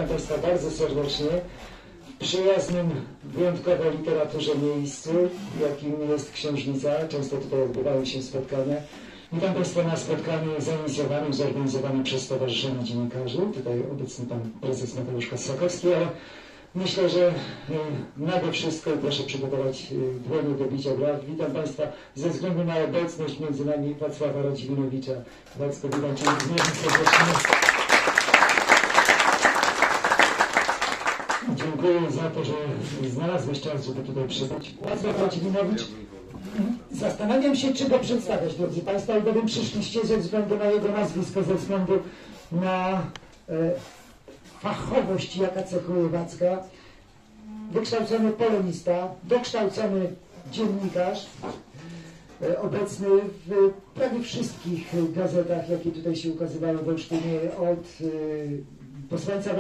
Witam Państwa bardzo serdecznie w przyjaznym, wyjątkowo literaturze miejscu, jakim jest Książnica. Często tutaj odbywają się spotkania. Witam Państwa na spotkaniu zainicjowanym, zorganizowanym przez Stowarzyszenie Dziennikarzy. Tutaj obecny Pan Prezes Mateusz Kossakowski, ale myślę, że nade wszystko proszę przygotować dłonie do bicia braw. Witam Państwa ze względu na obecność między nami Wacława Radziwinowicza. Wacko, witam Cię serdecznie. Dziękuję za to, że znalazłeś czas, żeby tutaj przybyć. Wacław Radziwinowicz. Zastanawiam się, czy go przedstawiać, drodzy Państwo, albowiem przyszliście ze względu na jego nazwisko, ze względu na fachowość, jaka cechuje Wacka. Wykształcony polemista, dokształcony dziennikarz, obecny w prawie wszystkich gazetach, jakie tutaj się ukazywały w Olsztynie, od Posłańca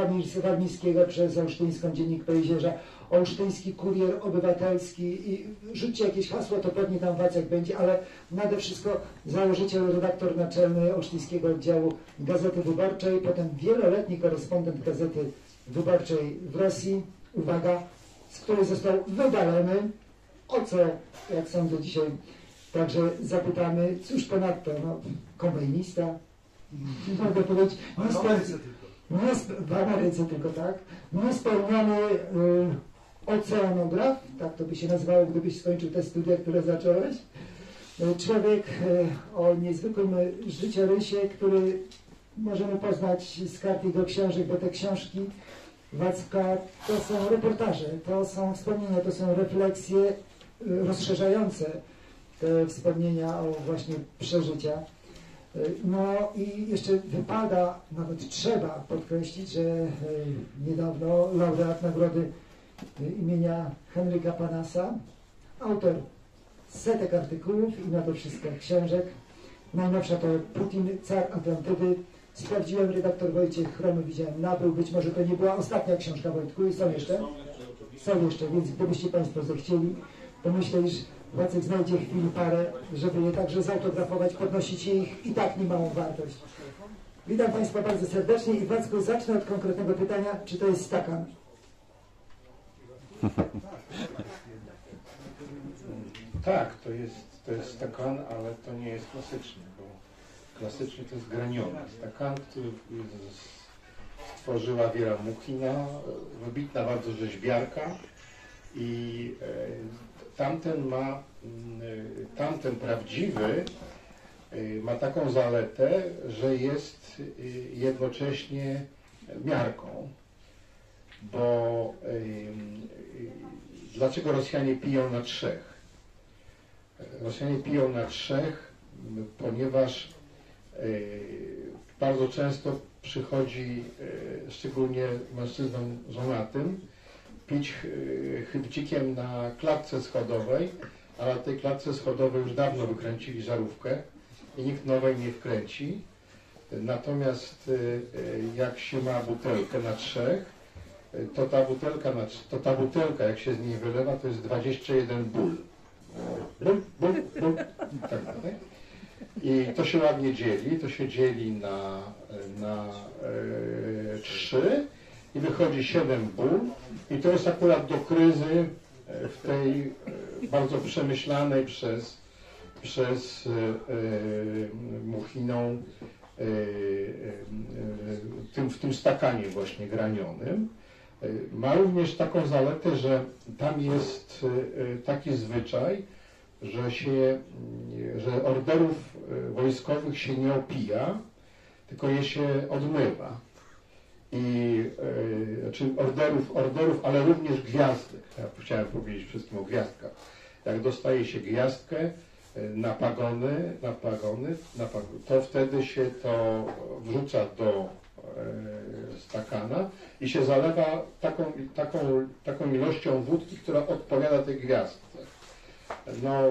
Warmińskiego przez Olsztyńską Dziennik Pejzierza, Olsztyński Kurier Obywatelski i rzućcie jakieś hasło, to pewnie tam Wacek będzie, ale nade wszystko założyciel, redaktor naczelny Olsztyńskiego Oddziału Gazety Wyborczej, potem wieloletni korespondent Gazety Wyborczej w Rosji, uwaga, z której został wydalony, o co, jak sądzę, dzisiaj także zapytamy. Cóż ponadto, no, kombajnista, mogę powiedzieć, w Ameryce tylko, tak, niespełniony oceanograf, tak to by się nazywało, gdybyś skończył te studia, które zacząłeś. Człowiek o niezwykłym życiorysie, który możemy poznać z kart jego książek, bo te książki Wacka to są reportaże, to są wspomnienia, to są refleksje rozszerzające te wspomnienia o właśnie przeżycia. No i jeszcze wypada, nawet trzeba podkreślić, że niedawno laureat nagrody imienia Henryka Panasa, autor setek artykułów i na to wszystko książek. Najnowsza to Putin, car Atlantydy. Sprawdziłem, redaktor Wojciech Chromy, widziałem, nabył. Być może to nie była ostatnia książka, Wojtku, i są jeszcze? Są jeszcze, więc gdybyście Państwo zechcieli, to myślę, iż Wacek znajdzie chwili parę, żeby je także zautografować, podnosić ich i tak niemałą wartość. Witam Państwa bardzo serdecznie i Wacku, zacznę od konkretnego pytania, czy to jest stakan? Tak, to jest stakan, ale to nie jest klasyczny, bo klasycznie to jest graniony stakan, który stworzyła Wiera Muchina, wybitna bardzo rzeźbiarka i tamten prawdziwy ma taką zaletę, że jest jednocześnie miarką, bo dlaczego Rosjanie piją na trzech? Rosjanie piją na trzech, ponieważ bardzo często przychodzi, szczególnie mężczyznom żonatym, pić chybcikiem na klatce schodowej, a na tej klatce schodowej już dawno wykręcili żarówkę i nikt nowej nie wkręci. Natomiast jak się ma butelkę na trzech, to ta butelka, jak się z niej wylewa, to jest 21 ból. Ból, ból, ból, tak dalej. I to się ładnie dzieli, to się dzieli na 3 i wychodzi 7 ból i to jest akurat do kryzy w tej bardzo przemyślanej przez Muchiną w tym stakanie właśnie granionym. Ma również taką zaletę, że tam jest taki zwyczaj, że orderów wojskowych się nie opija, tylko je się odmywa. Znaczy orderów, ale również gwiazdek. Ja chciałem powiedzieć wszystkim o gwiazdkach. Jak dostaje się gwiazdkę na pagony, to wtedy się to wrzuca do stakana i się zalewa taką ilością wódki, która odpowiada tej gwiazdce. No,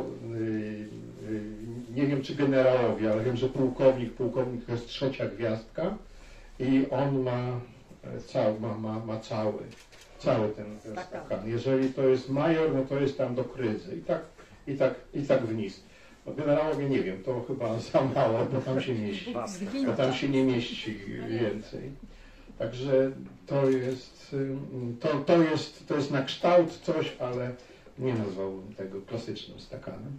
nie wiem czy generałowie, ale wiem, że pułkownik to jest 3. gwiazdka i on ma cały ten stakan. Jeżeli to jest major, no to jest tam do kryzy i tak wniz. No, generałowie nie wiem, to chyba za mało, bo tam się nie mieści więcej. Także to jest na kształt coś, ale nie nazwałbym tego klasycznym stakanem.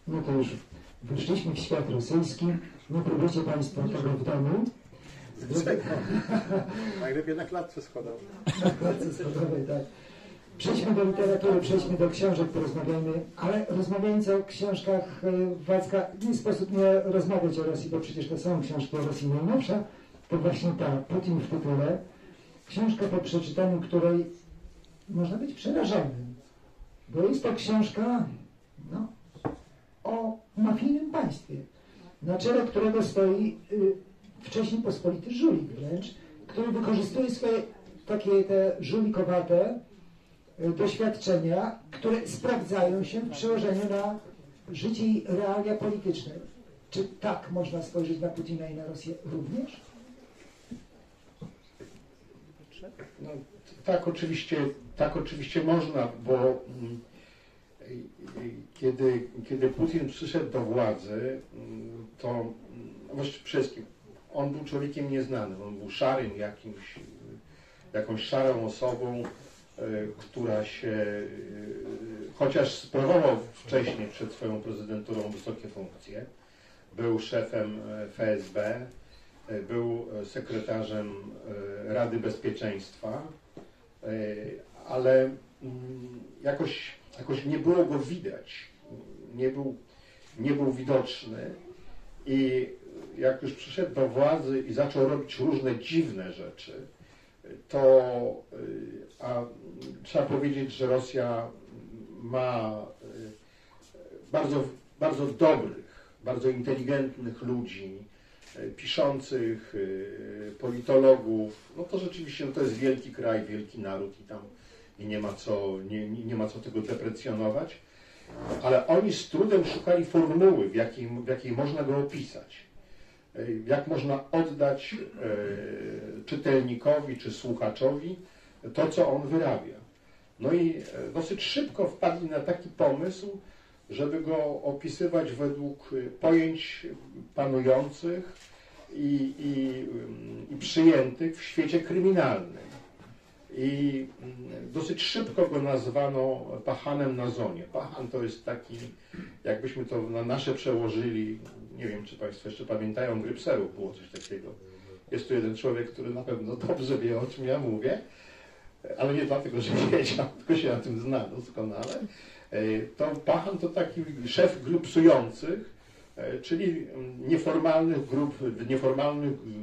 No to już wyszliśmy w świat rosyjski. Nie próbujcie Państwo tego w domu. Najlepiej na klatce schodowej. Na klatce schodowej, tak. Przejdźmy do literatury, przejdźmy do książek, porozmawiajmy, ale rozmawiając o książkach Wacka, nie sposób nie rozmawiać o Rosji, bo przecież to są książki o Rosji. Najnowsza to właśnie ta, Putin w tytule. Książka po przeczytaniu której można być przerażonym, bo jest to książka o mafijnym państwie, na czele którego stoi wcześniej pospolity żulik wręcz, który wykorzystuje swoje takie te żulikowate doświadczenia, które sprawdzają się w przełożeniu na życie i realia polityczne. Czy tak można spojrzeć na Putina i na Rosję również? No, tak oczywiście można, bo kiedy Putin przyszedł do władzy, to właściwie wszystkim, on był człowiekiem nieznanym, on był szarym jakąś szarą osobą, która się, chociaż sprawował wcześniej przed swoją prezydenturą wysokie funkcje, był szefem FSB, był sekretarzem Rady Bezpieczeństwa, ale jakoś nie było go widać, nie był widoczny i jak już przyszedł do władzy i zaczął robić różne dziwne rzeczy, to trzeba powiedzieć, że Rosja ma bardzo, bardzo dobrych, bardzo inteligentnych ludzi, piszących, politologów. No to rzeczywiście to jest wielki kraj, wielki naród i tam nie ma co tego deprecjonować, ale oni z trudem szukali formuły, w jakiej można go opisać. Jak można oddać czytelnikowi czy słuchaczowi to, co on wyrabia. No i dosyć szybko wpadli na taki pomysł, żeby go opisywać według pojęć panujących i przyjętych w świecie kryminalnym. I dosyć szybko go nazwano Pachanem na zonie. Pachan to jest taki, jakbyśmy to na nasze przełożyli, nie wiem, czy Państwo jeszcze pamiętają, Grypserów było coś takiego. Jest tu jeden człowiek, który na pewno dobrze wie, o czym ja mówię, ale nie dlatego, że wiedział, tylko się na tym zna doskonale. To Pachan to taki szef grup psujących, czyli nieformalnych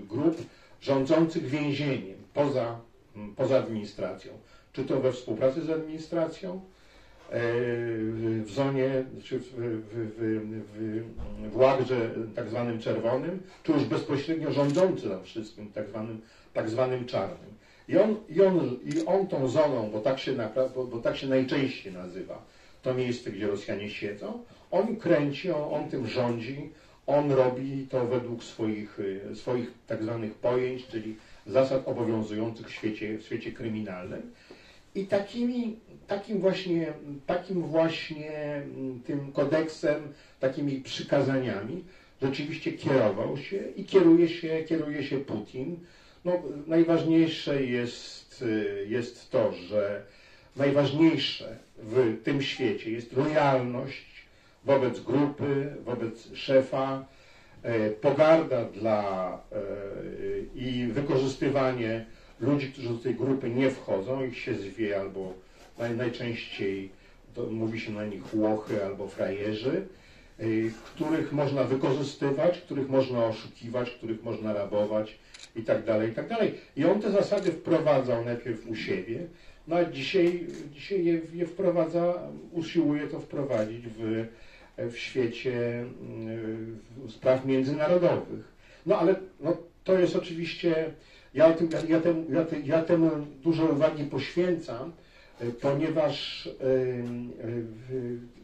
grup rządzących więzieniem poza administracją. Czy to we współpracy z administracją, w zonie, czy w łagrze tak zwanym czerwonym, czy już bezpośrednio rządzący nam wszystkim, tak zwanym czarnym. I on tą zoną, bo tak się najczęściej nazywa, to miejsce, gdzie Rosjanie siedzą, on kręci, on tym rządzi, on robi to według swoich tak zwanych pojęć, czyli zasad obowiązujących w świecie kryminalnym. I takim właśnie tym kodeksem, takimi przykazaniami rzeczywiście kierował się i kieruje się Putin. No, najważniejsze jest to, że najważniejsze w tym świecie jest lojalność wobec grupy, wobec szefa, pogarda i wykorzystywanie ludzi, którzy do tej grupy nie wchodzą, ich się zwie, albo najczęściej mówi się na nich łochy albo frajerzy, których można wykorzystywać, których można oszukiwać, których można rabować i tak dalej, i tak dalej. I on te zasady wprowadzał najpierw u siebie, no a dzisiaj je wprowadza, usiłuje to wprowadzić w świecie spraw międzynarodowych. No ale to jest oczywiście, ja temu dużo uwagi poświęcam, ponieważ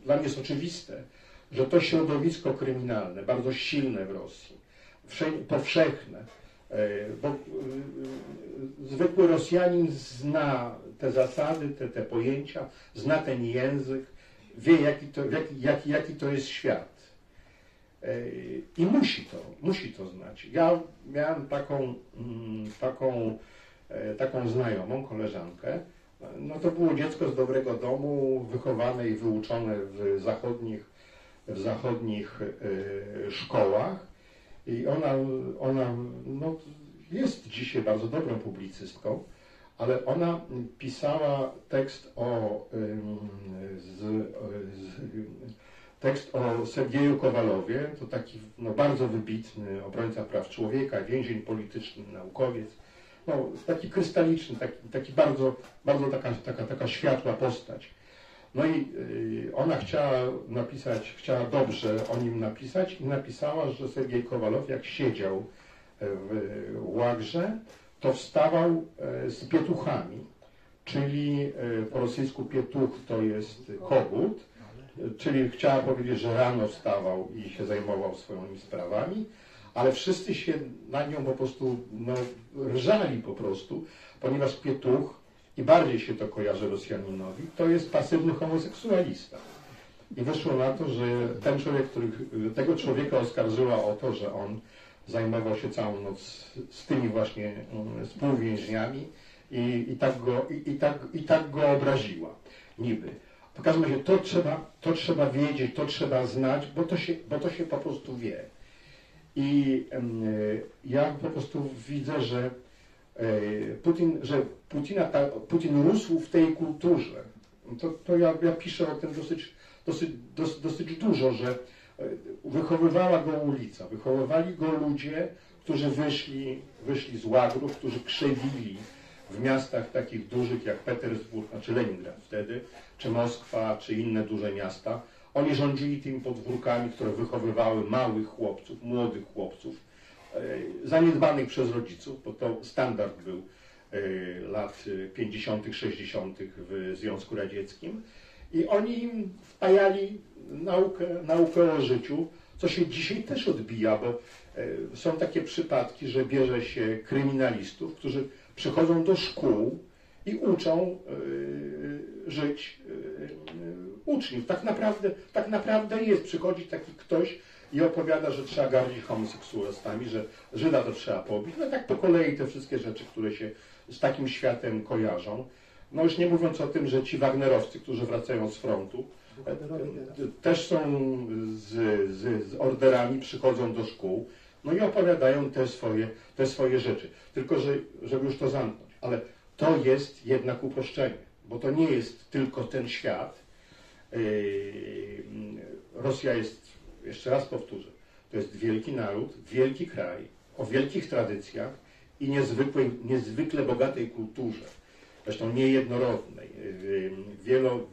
dla mnie jest oczywiste, że to środowisko kryminalne, bardzo silne w Rosji, powszechne, bo zwykły Rosjanin zna te zasady, te pojęcia, zna ten język, wie jaki to jest świat. I musi to znać. Ja miałem taką znajomą, koleżankę. No to było dziecko z dobrego domu, wychowane i wyuczone w zachodnich szkołach. I ona no, jest dzisiaj bardzo dobrą publicystką, ale ona pisała tekst o Sergieju Kowalowie, to taki no, bardzo wybitny obrońca praw człowieka, więzień polityczny, naukowiec, no, taki krystaliczny, taki bardzo taka światła postać. No i ona chciała dobrze o nim napisać i napisała, że Sergiej Kowalow, jak siedział w łagrze, to wstawał z pietuchami, czyli po rosyjsku pietuch to jest kogut, czyli chciała powiedzieć, że rano wstawał i się zajmował swoimi sprawami, ale wszyscy się na nią po prostu no, rżali po prostu, ponieważ pietuch, i bardziej się to kojarzy Rosjaninowi, to jest pasywny homoseksualista. I wyszło na to, że ten człowiek, tego człowieka oskarżyła o to, że on zajmował się całą noc z tymi właśnie współwięźniami i tak go obraziła. Niby. W każdym razie to trzeba wiedzieć, to trzeba znać, bo to się po prostu wie. I ja po prostu widzę, że Putin rósł w tej kulturze. To ja piszę o tym dosyć dużo, że wychowywała go ulica, wychowywali go ludzie, którzy wyszli z łagrów, którzy krzewili w miastach takich dużych jak Petersburg, znaczy Leningrad wtedy, czy Moskwa, czy inne duże miasta. Oni rządzili tymi podwórkami, które wychowywały małych chłopców, młodych chłopców, zaniedbanych przez rodziców, bo to standard był lat 50., 60. w Związku Radzieckim. I oni im wpajali naukę o życiu, co się dzisiaj też odbija, bo są takie przypadki, że bierze się kryminalistów, którzy przychodzą do szkół i uczą żyć uczniów. Tak naprawdę przychodzi taki ktoś i opowiada, że trzeba gardzić homoseksualistami, że Żyda to trzeba pobić. No tak po kolei te wszystkie rzeczy, które się z takim światem kojarzą. No już nie mówiąc o tym, że ci wagnerowcy, którzy wracają z frontu, też są z orderami, przychodzą do szkół, no i opowiadają te swoje rzeczy. Tylko, żeby już to zamknąć. Ale to jest jednak uproszczenie, bo to nie jest tylko ten świat. Rosja jest, jeszcze raz powtórzę, to jest wielki naród, wielki kraj, o wielkich tradycjach i niezwykle bogatej kulturze. Zresztą niejednorodnej,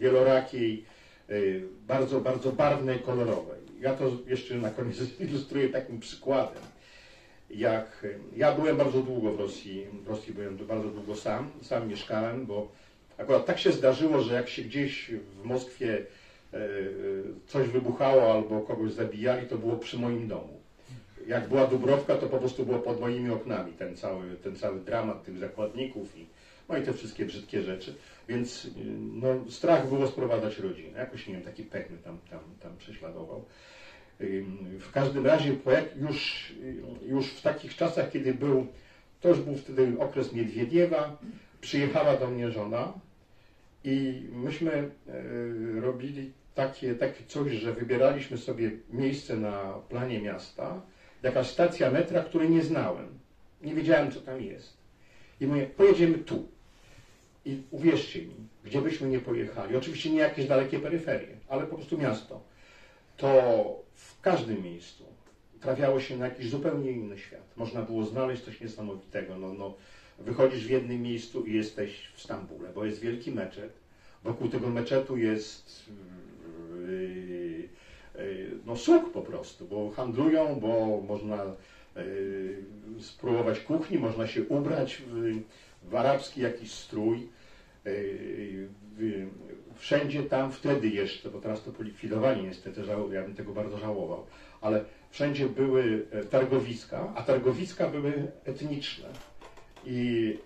wielorakiej, bardzo, bardzo barwnej, kolorowej. Ja to jeszcze na koniec ilustruję takim przykładem. Jak ja byłem bardzo długo w Rosji byłem bardzo długo sam mieszkałem, bo akurat tak się zdarzyło, że jak się gdzieś w Moskwie coś wybuchało albo kogoś zabijali, to było przy moim domu. Jak była Dubrowka, to po prostu było pod moimi oknami, ten cały dramat tych zakładników i te wszystkie brzydkie rzeczy. Więc no, strach było sprowadzać rodzinę. Jakoś, nie wiem, taki pech mnie tam prześladował. W każdym razie już w takich czasach, kiedy to już był wtedy okres Miedwiediewa, przyjechała do mnie żona i myśmy robili takie coś, że wybieraliśmy sobie miejsce na planie miasta, jakaś stacja metra, której nie znałem. Nie wiedziałem, co tam jest. I mówię, pojedziemy tu. I uwierzcie mi, gdzie byśmy nie pojechali, oczywiście nie jakieś dalekie peryferie, ale po prostu miasto, to w każdym miejscu trafiało się na jakiś zupełnie inny świat. Można było znaleźć coś niesamowitego. Wychodzisz w jednym miejscu i jesteś w Stambule, bo jest wielki meczet. Wokół tego meczetu jest sług po prostu, bo handlują, bo można spróbować kuchni, można się ubrać w arabski jakiś strój. Wszędzie tam wtedy jeszcze, bo teraz to polikwidowali niestety, ja bym tego bardzo żałował, ale wszędzie były targowiska, a targowiska były etniczne. I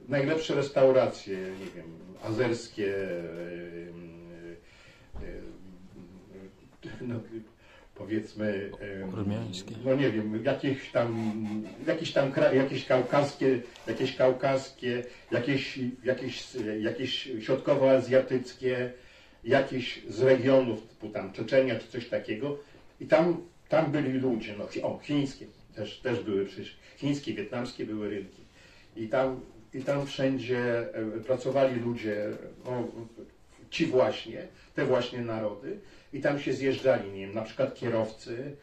najlepsze restauracje, nie wiem, azerskie, powiedzmy, Ormiańskie. no nie wiem, jakieś kaukaskie, jakieś środkowoazjatyckie, jakieś z regionów typu tam Czeczenia czy coś takiego. I tam byli ludzie, no chińskie też były, przecież chińskie, wietnamskie były rynki. I tam wszędzie pracowali ludzie, no, te właśnie narody, i tam się zjeżdżali, nie wiem, na przykład kierowcy,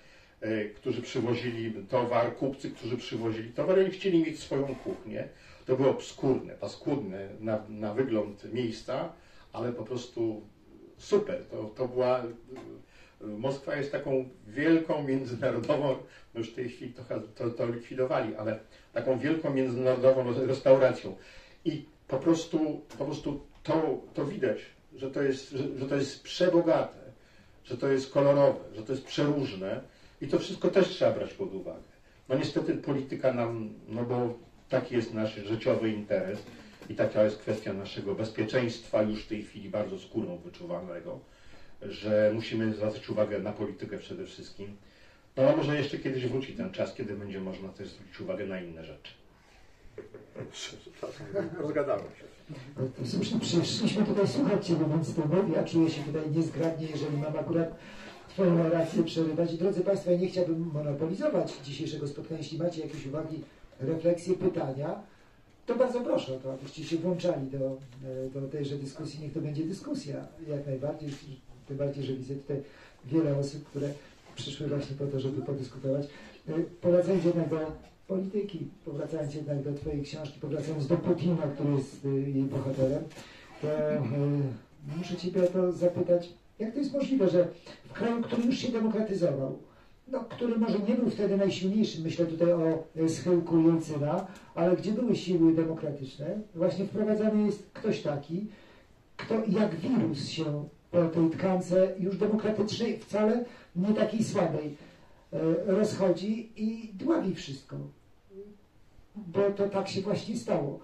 którzy przywozili towar, kupcy, którzy przywozili towar, i chcieli mieć swoją kuchnię. To było paskudne na wygląd miejsca, ale po prostu super. Moskwa jest taką wielką międzynarodową, no już w tej chwili to likwidowali, ale taką wielką międzynarodową restauracją. I po prostu to widać, że to jest przebogate, że to jest kolorowe, że to jest przeróżne, i to wszystko też trzeba brać pod uwagę. No niestety polityka nam, no bo taki jest nasz życiowy interes i taka jest kwestia naszego bezpieczeństwa już w tej chwili bardzo skórą wyczuwalnego, że musimy zwracać uwagę na politykę przede wszystkim. No ale może jeszcze kiedyś wróci ten czas, kiedy będzie można też zwrócić uwagę na inne rzeczy. Rozgadałem się. Przyszliśmy tutaj słuchać Ciebie, więc to mówię, ja czuję się tutaj niezgrabnie, jeżeli mam akurat Twoją narrację przerywać. I drodzy Państwo, ja nie chciałbym monopolizować dzisiejszego spotkania. Jeśli macie jakieś uwagi, refleksje, pytania, to bardzo proszę o to, abyście się włączali do tejże dyskusji. Niech to będzie dyskusja, jak najbardziej. Tym bardziej, że widzę tutaj wiele osób, które przyszły właśnie po to, żeby podyskutować. Powracając jednak do polityki, powracając jednak do Twojej książki, powracając do Putina, który jest jej bohaterem, to muszę Ciebie o to zapytać, jak to jest możliwe, że w kraju, który już się demokratyzował, no, który może nie był wtedy najsilniejszy, myślę tutaj o schyłku Jelcyna, ale gdzie były siły demokratyczne, właśnie wprowadzany jest ktoś taki, kto jak wirus się po tej tkance już demokratycznej, wcale nie takiej słabej, rozchodzi i dławi wszystko. Bo to tak się właśnie stało.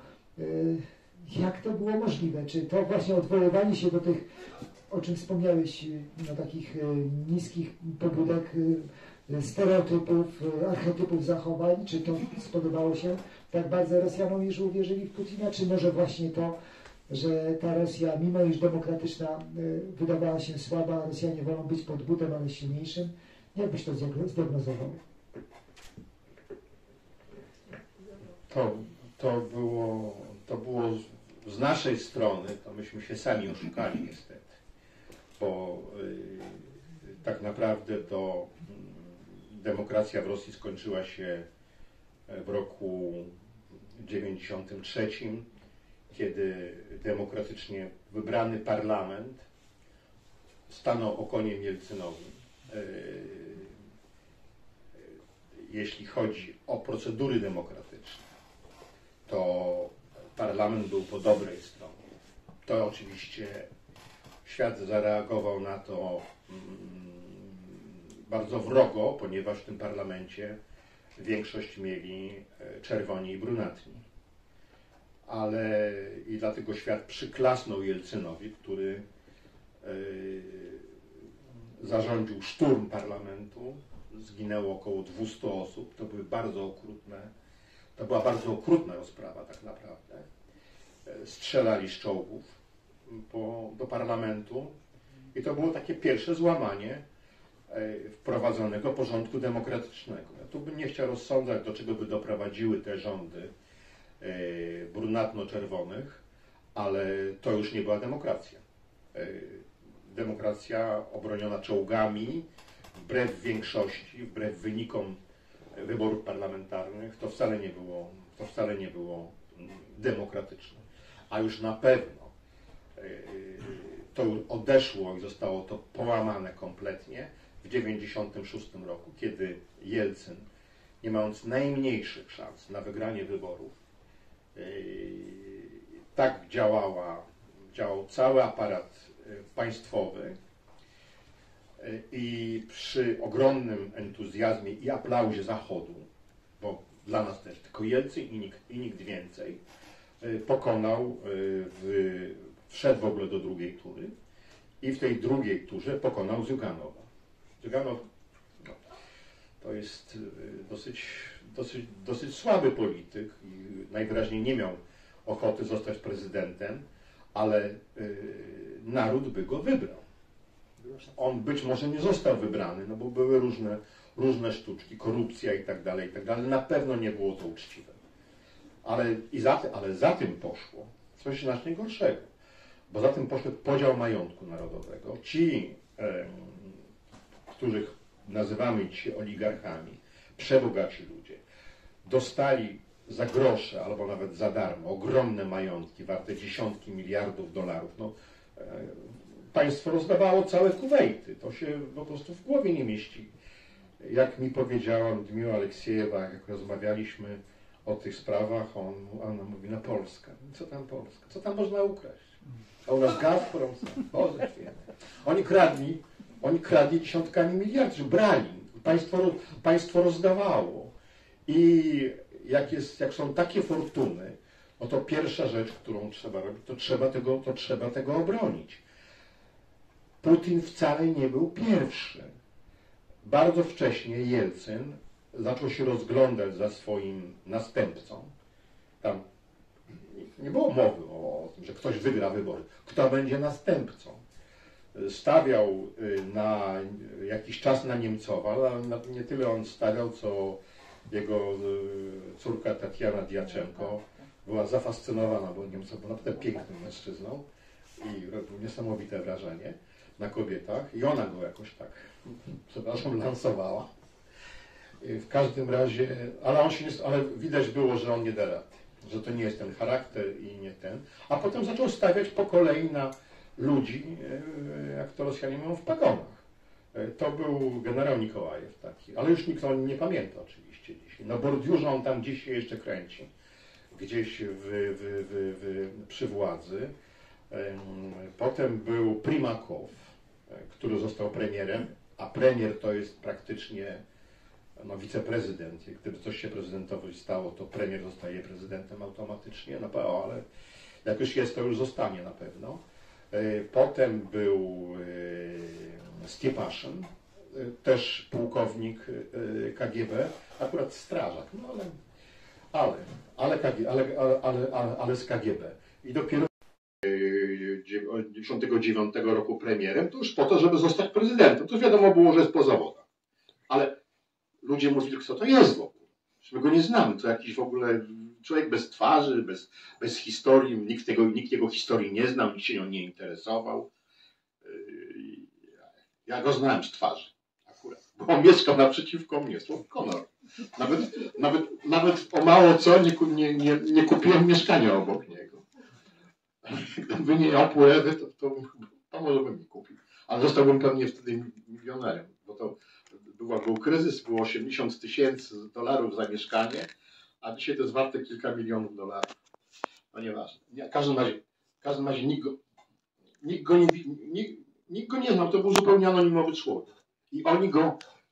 Jak to było możliwe? Czy to właśnie odwoływanie się do tych, o czym wspomniałeś, no, takich niskich pobudek, stereotypów, archetypów zachowań, czy to spodobało się tak bardzo Rosjanom, iż uwierzyli w Putina, czy może właśnie to, że ta Rosja, mimo iż demokratyczna, wydawała się słaba, Rosjanie wolą być pod butem, ale silniejszym? Jak byś to zdiagnozował? To było z naszej strony, to myśmy się sami oszukali niestety, bo tak naprawdę to demokracja w Rosji skończyła się w roku 93, kiedy demokratycznie wybrany parlament stanął okoniem Jelcynowi. Jeśli chodzi o procedury demokratyczne, to parlament był po dobrej stronie. To oczywiście świat zareagował na to bardzo wrogo, ponieważ w tym parlamencie większość mieli czerwoni i brunatni. Ale i dlatego świat przyklasnął Jelcynowi, który zarządził szturm parlamentu. Zginęło około 200 osób. To była bardzo okrutna rozprawa tak naprawdę. Strzelali z czołgów do parlamentu i to było takie pierwsze złamanie wprowadzonego porządku demokratycznego. Ja tu bym nie chciał rozsądzać, do czego by doprowadziły te rządy brunatno-czerwonych, ale to już nie była demokracja. Demokracja obroniona czołgami, wbrew większości, wbrew wynikom wyborów parlamentarnych, to wcale nie było demokratyczne. A już na pewno to odeszło i zostało to połamane kompletnie w 1996 roku, kiedy Jelcyn, nie mając najmniejszych szans na wygranie wyborów, tak działał cały aparat państwowy i przy ogromnym entuzjazmie i aplauzie Zachodu, bo dla nas też tylko Jelcyn i nikt więcej, wszedł w ogóle do drugiej tury i w tej drugiej turze pokonał Ziuganowa. Ziuganow to jest dosyć słaby polityk i najwyraźniej nie miał ochoty zostać prezydentem, ale naród by go wybrał. On być może nie został wybrany, no bo były różne sztuczki, korupcja i tak dalej, na pewno nie było to uczciwe. Ale za tym poszło coś znacznie gorszego, bo za tym poszedł podział majątku narodowego. Ci, których nazywamy dzisiaj oligarchami, przebogaci ludzie, dostali za grosze albo nawet za darmo ogromne majątki warte dziesiątki miliardów dolarów. No, państwo rozdawało całe Kuwejty. To się po prostu w głowie nie mieści. Jak mi powiedziała Ludmiła Aleksiejewa, jak rozmawialiśmy o tych sprawach, ona mówi, na Polskę. Co tam Polska? Co tam można ukraść? A u nas Gazprom, Boże święty. Oni kradli dziesiątkami miliardów, brali. Państwo rozdawało. I jak są takie fortuny, no to pierwsza rzecz, którą trzeba robić, to trzeba tego obronić. Putin wcale nie był pierwszy. Bardzo wcześnie Jelcyn zaczął się rozglądać za swoim następcą. Tam nie było mowy o tym, że ktoś wygra wybory. Kto będzie następcą? Stawiał na jakiś czas na Niemcowa, ale nie tyle on stawiał, co jego córka Tatiana Diaczenko była zafascynowana, bo Niemcow był naprawdę pięknym mężczyzną i robił niesamowite wrażenie na kobietach i ona go jakoś tak, przepraszam, lansowała. W każdym razie, ale widać było, że on nie da rady, że to nie jest ten charakter i nie ten. A potem zaczął stawiać po kolei na ludzi, jak to Rosjanie mówią, w pagonach. To był generał Nikołajew taki, ale już nikt o nim nie pamięta oczywiście dzisiaj. Na bordiurze on tam gdzieś się jeszcze kręci, gdzieś przy władzy. Potem był Primakow, który został premierem, a premier to jest praktycznie wiceprezydent. Gdyby coś się prezydentowi stało, to premier zostaje prezydentem automatycznie, ale jak już jest, to już zostanie na pewno. Potem był Stiepaszyn, też pułkownik KGB, akurat strażak, no ale z KGB. I dopiero 1999 roku premierem, to już po to, żeby zostać prezydentem. To wiadomo było, że jest po zawodach. Ale ludzie mówili, kto to jest w ogóle. My go nie znamy. To jakiś w ogóle człowiek bez twarzy, bez historii. Nikt jego historii nie znał, nikt się nią nie interesował. Ja go znałem z twarzy akurat, bo on mieszkał naprzeciwko mnie, Słów Konor. Nawet o mało co nie kupiłem mieszkania obok niego. Gdyby nie miał Pulewy, to może bym nie kupił. Ale zostałbym pewnie wtedy milionerem, bo to był kryzys, było $80 000 za mieszkanie, a dzisiaj to jest warte kilka milionów dolarów. No nieważne. W każdym razie nikt go nie znał, to był zupełnie anonimowy człowiek. I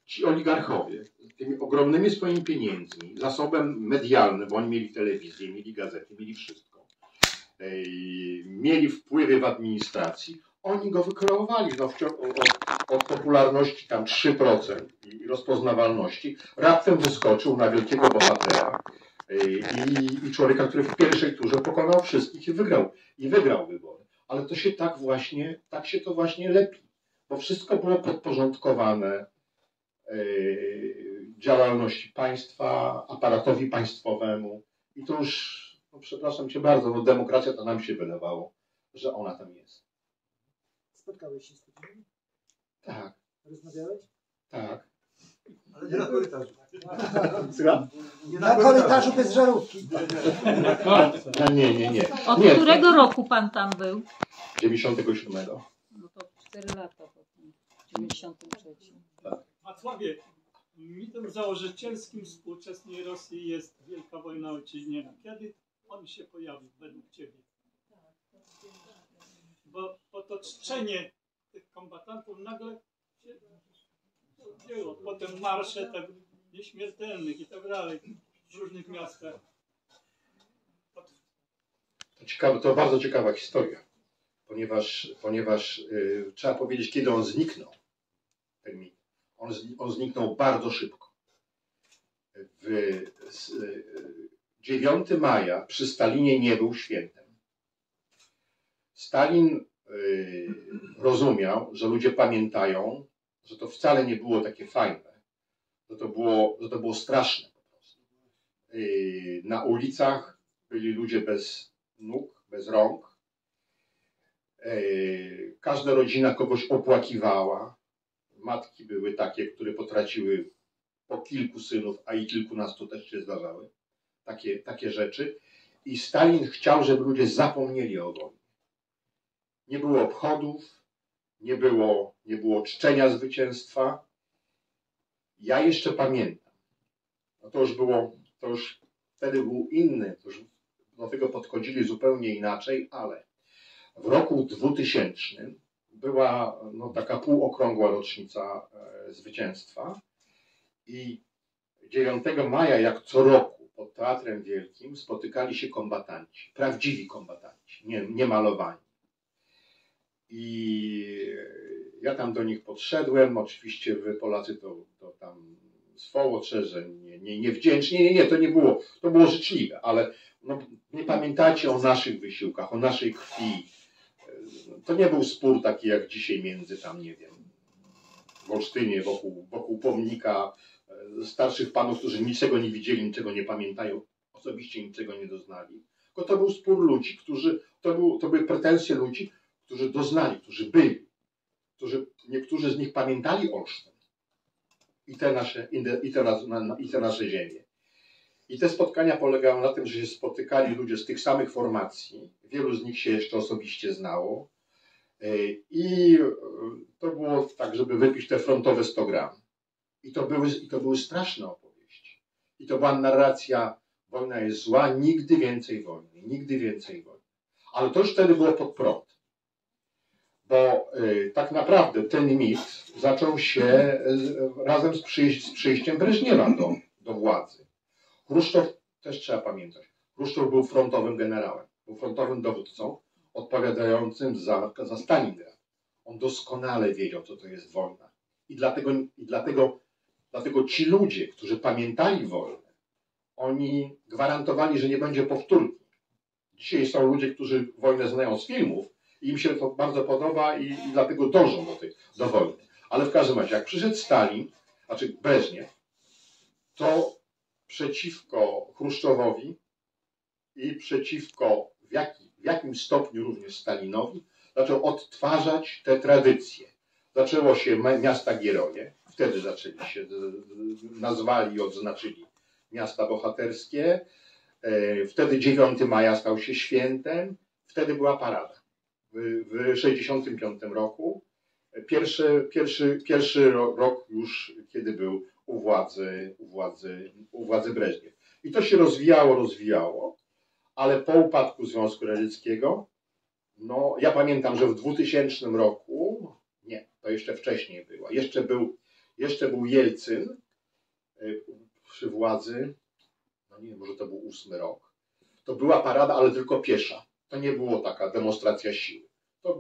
ci oligarchowie, tymi ogromnymi swoimi pieniędzmi, zasobem medialnym, bo oni mieli telewizję, mieli gazety, mieli wszystko, mieli wpływy w administracji, oni go wykreowali od popularności tam 3% i rozpoznawalności, raptem wyskoczył na wielkiego bohatera i człowieka, który w pierwszej turze pokonał wszystkich i wygrał wybory. Ale to się tak się to właśnie lepi, bo wszystko było podporządkowane działalności państwa, aparatowi państwowemu i to już, no przepraszam cię bardzo, demokracja to nam się wydawało, że ona tam jest. Spotkałeś się z Putinem? Tak. Rozmawiałeś? Tak. Ale nie na korytarzu. Na korytarzu bez żarówki. Nie. Od którego roku pan tam był? 97. No to 4 lata potem, w 93. Wacławie, mitem założycielskim współczesnej Rosji jest Wielka Wojna Ojczyźniana. Kiedy on się pojawił według ciebie? Bo to czczenie tych kombatantów nagle się odjęło. Potem marsze tak nieśmiertelnych i tak dalej w różnych miastach. To bardzo ciekawa historia, ponieważ trzeba powiedzieć, kiedy on zniknął. Ten mit. On zniknął bardzo szybko. 9 maja przy Stalinie nie był świętem. Stalin rozumiał, że ludzie pamiętają, że to wcale nie było takie fajne, że to było straszne po prostu. Na ulicach byli ludzie bez nóg, bez rąk. Każda rodzina kogoś opłakiwała. Matki były takie, które potraciły po kilku synów, a i kilkunastu też się zdarzały. Takie rzeczy. I Stalin chciał, żeby ludzie zapomnieli o wojnie. Nie było obchodów, nie było czczenia zwycięstwa. Ja jeszcze pamiętam. No to już wtedy był inny, to już do tego podchodzili zupełnie inaczej, ale w roku 2000 była taka półokrągła rocznica zwycięstwa i 9 maja, jak co roku, pod Teatrem Wielkim spotykali się kombatanci, prawdziwi kombatanci, nie malowani. I ja tam do nich podszedłem, oczywiście wy Polacy to tam swołocze, że niewdzięcznie, nie, to było życzliwe, ale nie pamiętacie o naszych wysiłkach, o naszej krwi. To nie był spór taki jak dzisiaj między tam, nie wiem, w Olsztynie, wokół pomnika starszych panów, którzy niczego nie widzieli, niczego nie pamiętają, osobiście niczego nie doznali. Tylko to był spór ludzi, to były pretensje ludzi, którzy doznali, którzy byli, niektórzy z nich pamiętali Olsztyn i te nasze ziemie. I te spotkania polegały na tym, że się spotykali ludzie z tych samych formacji, wielu z nich się jeszcze osobiście znało i to było tak, żeby wypić te frontowe 100 gram. I to były straszne opowieści. I to była narracja, wojna jest zła, nigdy więcej wojny, nigdy więcej wojny. Ale to już wtedy było pod prąd. Bo tak naprawdę ten mit zaczął się razem z przyjściem Breżniewa do władzy. Chruszczow, też trzeba pamiętać, Chruszczow był frontowym generałem, był frontowym dowódcą odpowiadającym za Stalingrad. On doskonale wiedział, co to jest wojna. I dlatego ci ludzie, którzy pamiętali wojnę, oni gwarantowali, że nie będzie powtórki. Dzisiaj są ludzie, którzy wojnę znają z filmów i im się to bardzo podoba i dlatego dążą do wojny. Ale w każdym razie, jak przyszedł Stalin, znaczy Breżniew, to przeciwko Chruszczowowi i przeciwko w jakim stopniu również Stalinowi zaczął odtwarzać te tradycje. Zaczęło się miasta Gieroje, wtedy nazwali i odznaczyli miasta bohaterskie, wtedy 9 maja stał się świętem, wtedy była parada. W 1965 roku, pierwszy rok już, kiedy był u władzy Breżniew. I to się rozwijało, ale po upadku Związku Radzieckiego, ja pamiętam, że w 2000 roku, nie, to jeszcze wcześniej było, jeszcze był Jelcyn przy władzy, nie wiem, może to był 8 rok, to była parada, ale tylko piesza. To nie było taka demonstracja siły. To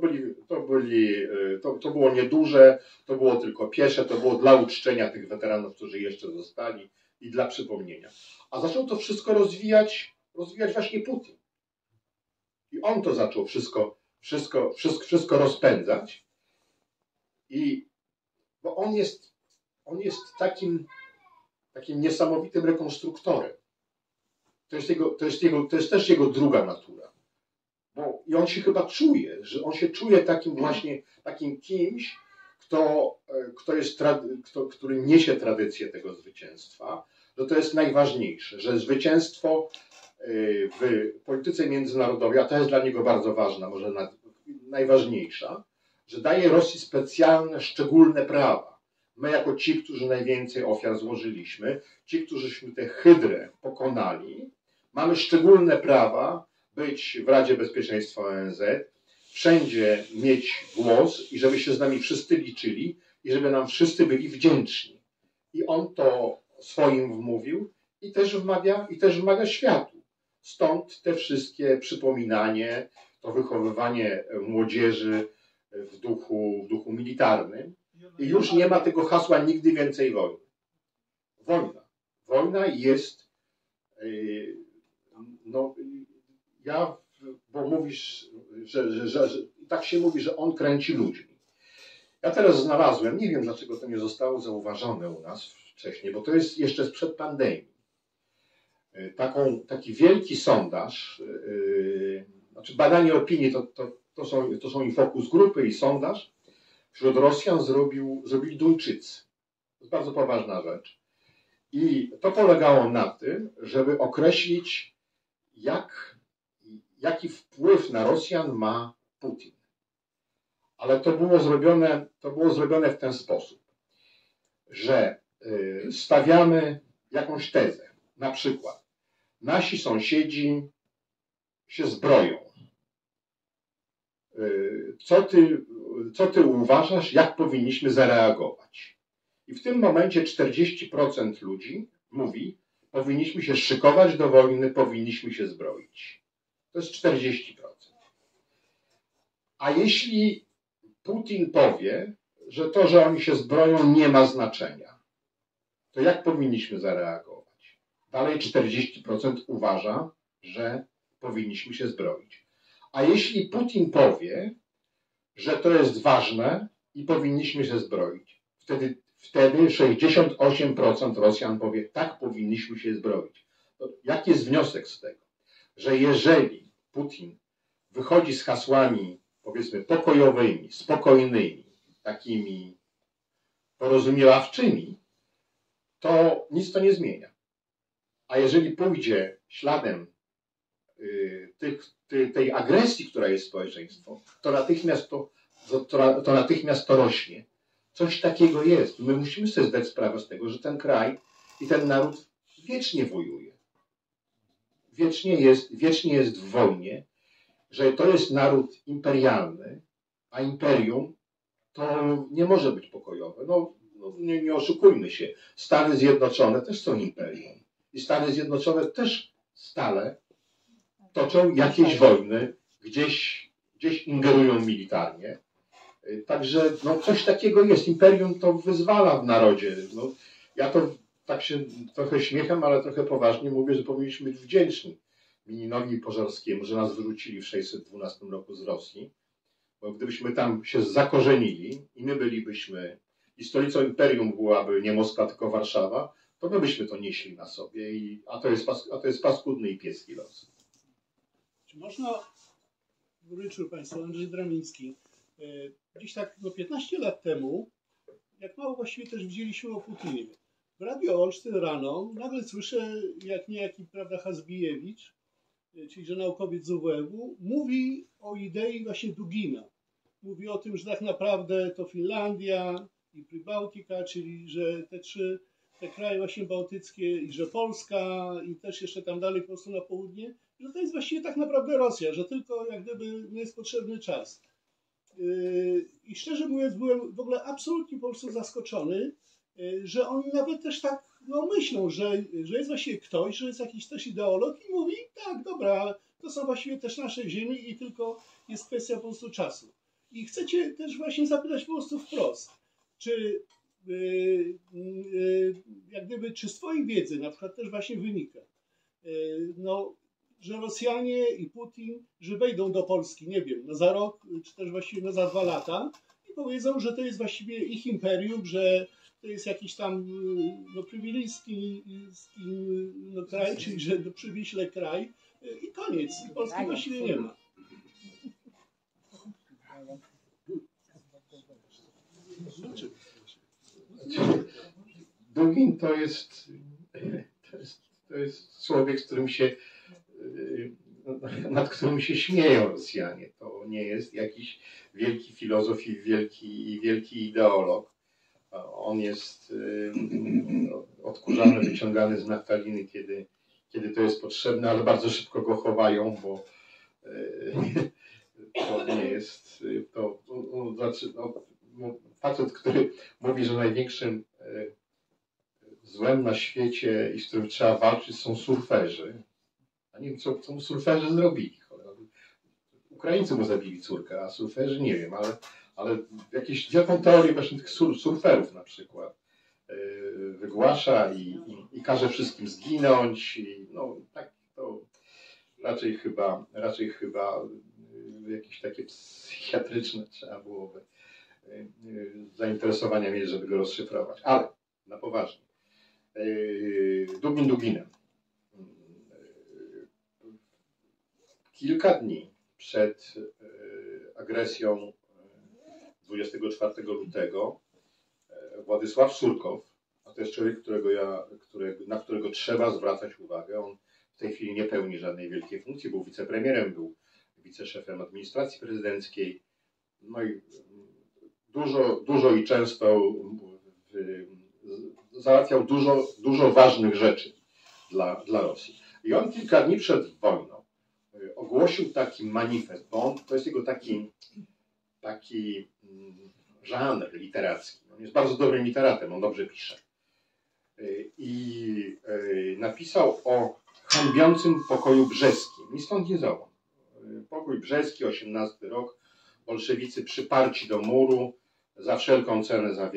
było nieduże, to było tylko piesze, to było dla uczczenia tych weteranów, którzy jeszcze zostali i dla przypomnienia. A zaczął to wszystko rozwijać właśnie Putin. I on to zaczął wszystko rozpędzać. Bo on jest takim niesamowitym rekonstruktorem. To jest też jego druga natura. I on się chyba czuje, że on się czuje takim kimś, który niesie tradycję tego zwycięstwa, że to jest najważniejsze, że zwycięstwo w polityce międzynarodowej, a to jest dla niego bardzo ważna, może najważniejsza, że daje Rosji specjalne, szczególne prawa. My jako ci, którzy najwięcej ofiar złożyliśmy, ci, którzyśmy tę hydrę pokonali, mamy szczególne prawa być w Radzie Bezpieczeństwa ONZ, wszędzie mieć głos i żeby się z nami wszyscy liczyli i żeby nam wszyscy byli wdzięczni. I on to swoim wmówił i też wmawia światu. Stąd te wszystkie przypominanie, to wychowywanie młodzieży w duchu militarnym. I już nie ma tego hasła nigdy więcej wojny. Wojna jest, no ja, bo mówisz, że tak się mówi, że on kręci ludźmi. Ja teraz znalazłem, nie wiem dlaczego to nie zostało zauważone u nas wcześniej, bo to jest jeszcze sprzed pandemii. Taki wielki sondaż, znaczy badanie opinii, to są i fokus grupy, i sondaż. Wśród Rosjan zrobili Duńczycy. To jest bardzo poważna rzecz. I to polegało na tym, żeby określić, jaki wpływ na Rosjan ma Putin. Ale to było zrobione w ten sposób, że stawiamy jakąś tezę. Na przykład, nasi sąsiedzi się zbroją. Co ty uważasz, jak powinniśmy zareagować? I w tym momencie 40% ludzi mówi, powinniśmy się szykować do wojny, powinniśmy się zbroić. To jest 40%. A jeśli Putin powie, że to, że oni się zbroją, nie ma znaczenia, to jak powinniśmy zareagować? Dalej 40% uważa, że powinniśmy się zbroić. A jeśli Putin powie, że to jest ważne i powinniśmy się zbroić, wtedy 68% Rosjan powie, tak, powinniśmy się zbroić. To jaki jest wniosek z tego? Że jeżeli Putin wychodzi z hasłami, powiedzmy, pokojowymi, spokojnymi, takimi porozumiewawczymi, to nic to nie zmienia. A jeżeli pójdzie śladem tej agresji, która jest społeczeństwo, to natychmiast to rośnie. Coś takiego jest. My musimy sobie zdać sprawę z tego, że ten kraj i ten naród wiecznie wojuje. Wiecznie jest w wojnie, że to jest naród imperialny, a imperium to nie może być pokojowe. Nie oszukujmy się. Stany Zjednoczone też są imperium. I Stany Zjednoczone też stale toczą jakieś wojny, gdzieś ingerują militarnie. Także coś takiego jest. Imperium to wyzwala w narodzie. Ja to tak się trochę śmiechem, ale trochę poważnie mówię, że powinniśmy być wdzięczni Mininowi Pożarskiemu, że nas wyrzucili w 612 roku z Rosji. Bo gdybyśmy tam się zakorzenili i my bylibyśmy, i stolicą imperium byłaby nie Moskwa, tylko Warszawa, to my byśmy to nieśli na sobie. A to jest paskudny i pieski los. Czy można, dobry wieczór Państwu, Andrzej Dramiński, gdzieś tak 15 lat temu, jak mało właściwie też widzieliśmy o Putinie. W Radio Olsztyn rano nagle słyszę, jak niejaki, prawda, Hazbijewicz, czyli że naukowiec z UWF-u, mówi o idei właśnie Dugina. Mówi o tym, że tak naprawdę to Finlandia i Prybałtika, czyli że te kraje właśnie bałtyckie i że Polska i też jeszcze tam dalej po prostu na południe, że to jest właściwie tak naprawdę Rosja, że tylko jak gdyby jest potrzebny czas. I szczerze mówiąc, byłem w ogóle absolutnie po prostu zaskoczony, że oni nawet też tak myślą, że jest właściwie ktoś, że jest jakiś też ideolog i mówi, tak, dobra, to są właściwie też nasze ziemie i tylko jest kwestia po prostu czasu. I chcecie też właśnie zapytać po prostu wprost, czy jak gdyby, czy z twojej wiedzy na przykład też właśnie wynika, że Rosjanie i Putin, że wejdą do Polski, nie wiem, za rok, czy też właściwie za 2 lata i powiedzą, że to jest właściwie ich imperium, że to jest jakiś tam prywilijski kraj, czyli że przywiśle kraj i koniec. Polski właściwie nie ma. Dugin to jest człowiek, nad którym się śmieją Rosjanie. To nie jest jakiś wielki filozof i wielki ideolog. On jest odkurzany, wyciągany z naftaliny, kiedy to jest potrzebne, ale bardzo szybko go chowają, bo to nie jest facet, który mówi, że największym złem na świecie i z którym trzeba walczyć są surferzy. A nie wiem, co mu surferzy zrobili. Ukraińcy mu zabili córkę, a surferzy nie wiem, ale wielką teorię właśnie tych surferów na przykład wygłasza i każe wszystkim zginąć. I, no, tak to raczej chyba jakieś takie psychiatryczne trzeba byłoby zainteresowania mieć, żeby go rozszyfrować. Ale na poważnie. Dugin Duginem. Kilka dni przed agresją 24 lutego Władysław Surkow, a to jest człowiek, na którego trzeba zwracać uwagę. On w tej chwili nie pełni żadnej wielkiej funkcji, był wicepremierem, był wiceszefem administracji prezydenckiej, no i dużo i często załatwiał dużo ważnych rzeczy dla Rosji. I on kilka dni przed wojną ogłosił taki manifest, bo to jest jego taki żanr literacki. On jest bardzo dobrym literatem, on dobrze pisze. I napisał o hańbiącym pokoju brzeskim. Ni stąd nie zowąd. Pokój brzeski, 18 rok. Bolszewicy przyparci do muru, za wszelką cenę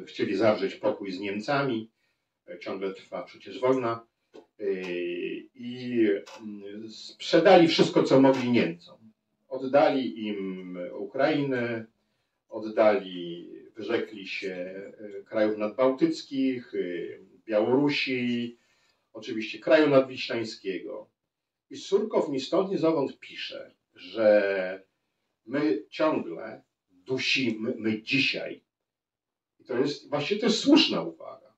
chcieli zawrzeć pokój z Niemcami. Ciągle trwa przecież wojna. I sprzedali wszystko, co mogli Niemcom. Oddali im Ukrainę, wyrzekli się krajów nadbałtyckich, Białorusi, oczywiście kraju nadwiślańskiego. I Surkow ni stąd ni zowąd pisze, że my ciągle dusimy, my dzisiaj, i to jest słuszna uwaga,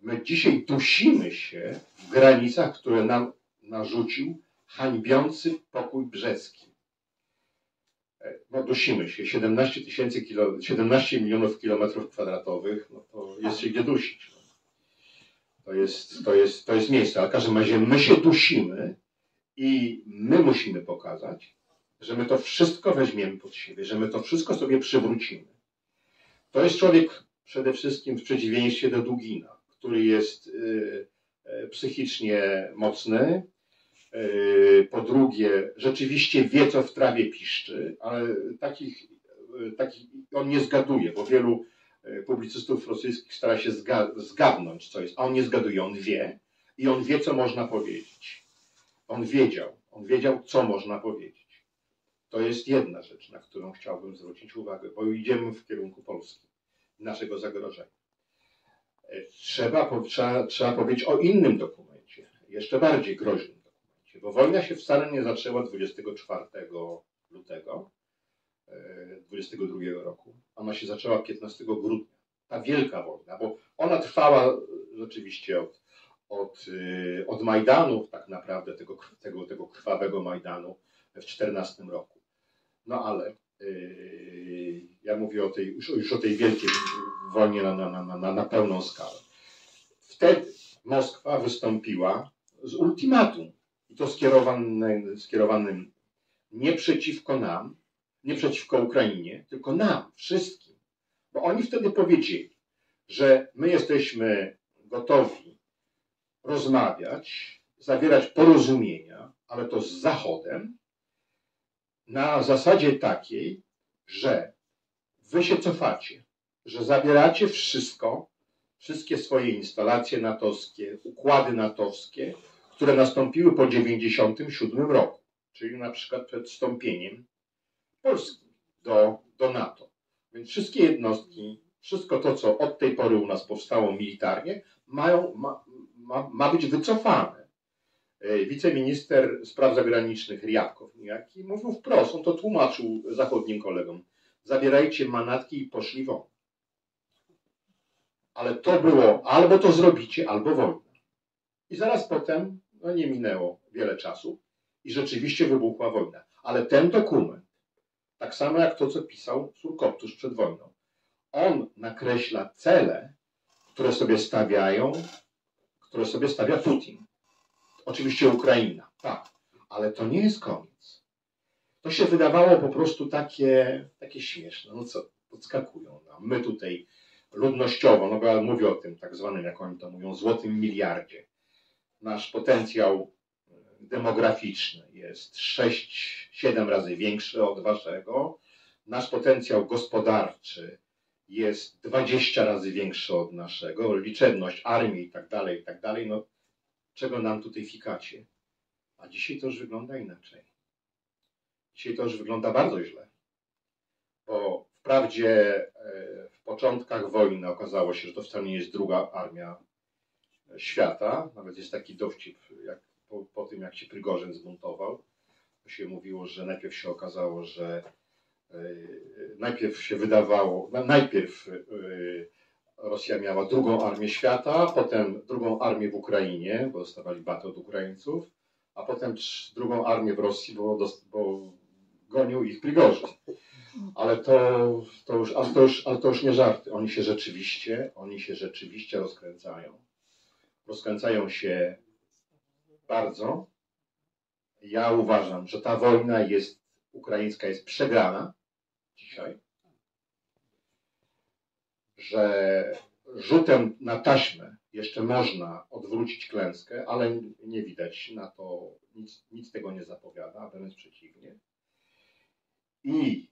my dzisiaj dusimy się w granicach, które nam narzucił hańbiący pokój brzeski. No dusimy się, 17 milionów kilometrów kwadratowych, no to jest się gdzie dusić. To jest miejsce, ale w każdym razie my się dusimy i my musimy pokazać, że my to wszystko weźmiemy pod siebie, że my to wszystko sobie przywrócimy. To jest człowiek przede wszystkim w przeciwieństwie do Dugina, który jest psychicznie mocny, po drugie rzeczywiście wie, co w trawie piszczy, ale takich on nie zgaduje, bo wielu publicystów rosyjskich stara się zgadnąć, co jest, a on nie zgaduje, on wie i on wie, co można powiedzieć. On wiedział, co można powiedzieć. To jest jedna rzecz, na którą chciałbym zwrócić uwagę, bo idziemy w kierunku Polski, naszego zagrożenia. Trzeba powiedzieć o innym dokumencie, jeszcze bardziej groźnym dokumencie, bo wojna się wcale nie zaczęła 24 lutego 22 roku. Ona się zaczęła 15 grudnia. Ta wielka wojna, bo ona trwała rzeczywiście od Majdanu, tak naprawdę tego krwawego Majdanu w 14 roku. No ale ja mówię już o tej wielkiej wojnie na pełną skalę. Wtedy Moskwa wystąpiła z ultimatum. I to skierowanym nie przeciwko nam, nie przeciwko Ukrainie, tylko nam, wszystkim. Bo oni wtedy powiedzieli, że my jesteśmy gotowi rozmawiać, zawierać porozumienia, ale to z Zachodem, na zasadzie takiej, że wy się cofacie, że zabieracie wszystkie swoje instalacje natowskie, układy natowskie, które nastąpiły po 1997 roku, czyli na przykład przed wstąpieniem Polski do NATO. Więc wszystkie jednostki, wszystko to, co od tej pory u nas powstało militarnie, ma być wycofane. Wiceminister spraw zagranicznych Ryabkow niejaki mówił wprost, on to tłumaczył zachodnim kolegom. Zabierajcie manatki i poszli won. Ale to było, albo to zrobicie, albo wojna. I zaraz potem, no nie minęło wiele czasu i rzeczywiście wybuchła wojna. Ale ten dokument, tak samo jak to, co pisał Surkow tuż przed wojną, on nakreśla cele, które sobie stawia Putin. Oczywiście Ukraina, tak, ale to nie jest koniec. To się wydawało po prostu takie śmieszne. No co, podskakują nam. My tutaj ludnościowo, no bo ja mówię o tym tak zwanym, jak oni to mówią, złotym miliardzie. Nasz potencjał demograficzny jest 6-7 razy większy od waszego. Nasz potencjał gospodarczy jest 20 razy większy od naszego, liczebność armii i tak dalej, no czego nam tutaj fikacie? A dzisiaj to już wygląda inaczej. Dzisiaj to już wygląda bardzo źle. Bo wprawdzie w początkach wojny okazało się, że to wcale nie jest druga armia świata. Nawet jest taki dowcip, jak po tym jak się Prygorzyn zbuntował, to się mówiło, że najpierw się okazało, że najpierw się wydawało, najpierw Rosja miała drugą armię świata, potem drugą armię w Ukrainie, bo dostawali baty od Ukraińców, a potem drugą armię w Rosji, bo gonił ich Prygorzyn. Ale to już nie żarty. Oni się rzeczywiście rozkręcają. Rozkręcają się bardzo. Ja uważam, że ta wojna ukraińska jest przegrana dzisiaj. Że rzutem na taśmę jeszcze można odwrócić klęskę, ale nie widać na to, nic tego nie zapowiada, a wręcz przeciwnie. I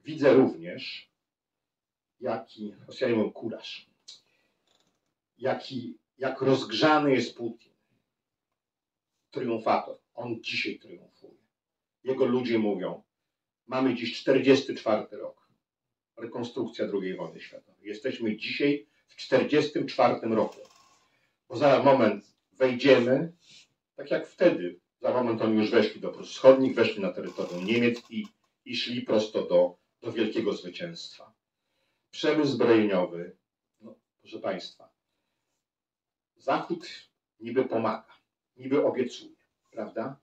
widzę również, jaki, Rosjanie mówią kuraż, jak rozgrzany jest Putin. Triumfator. On dzisiaj triumfuje. Jego ludzie mówią, mamy dziś 44 rok. Rekonstrukcja II wojny światowej. Jesteśmy dzisiaj w 44 roku. Bo za moment wejdziemy, tak jak wtedy, za moment oni już weszli do Prus Wschodnich, weszli na terytorium Niemiec i szli prosto do wielkiego zwycięstwa. Przemysł zbrojeniowy, no, proszę Państwa, Zachód niby pomaga, niby obiecuje, prawda?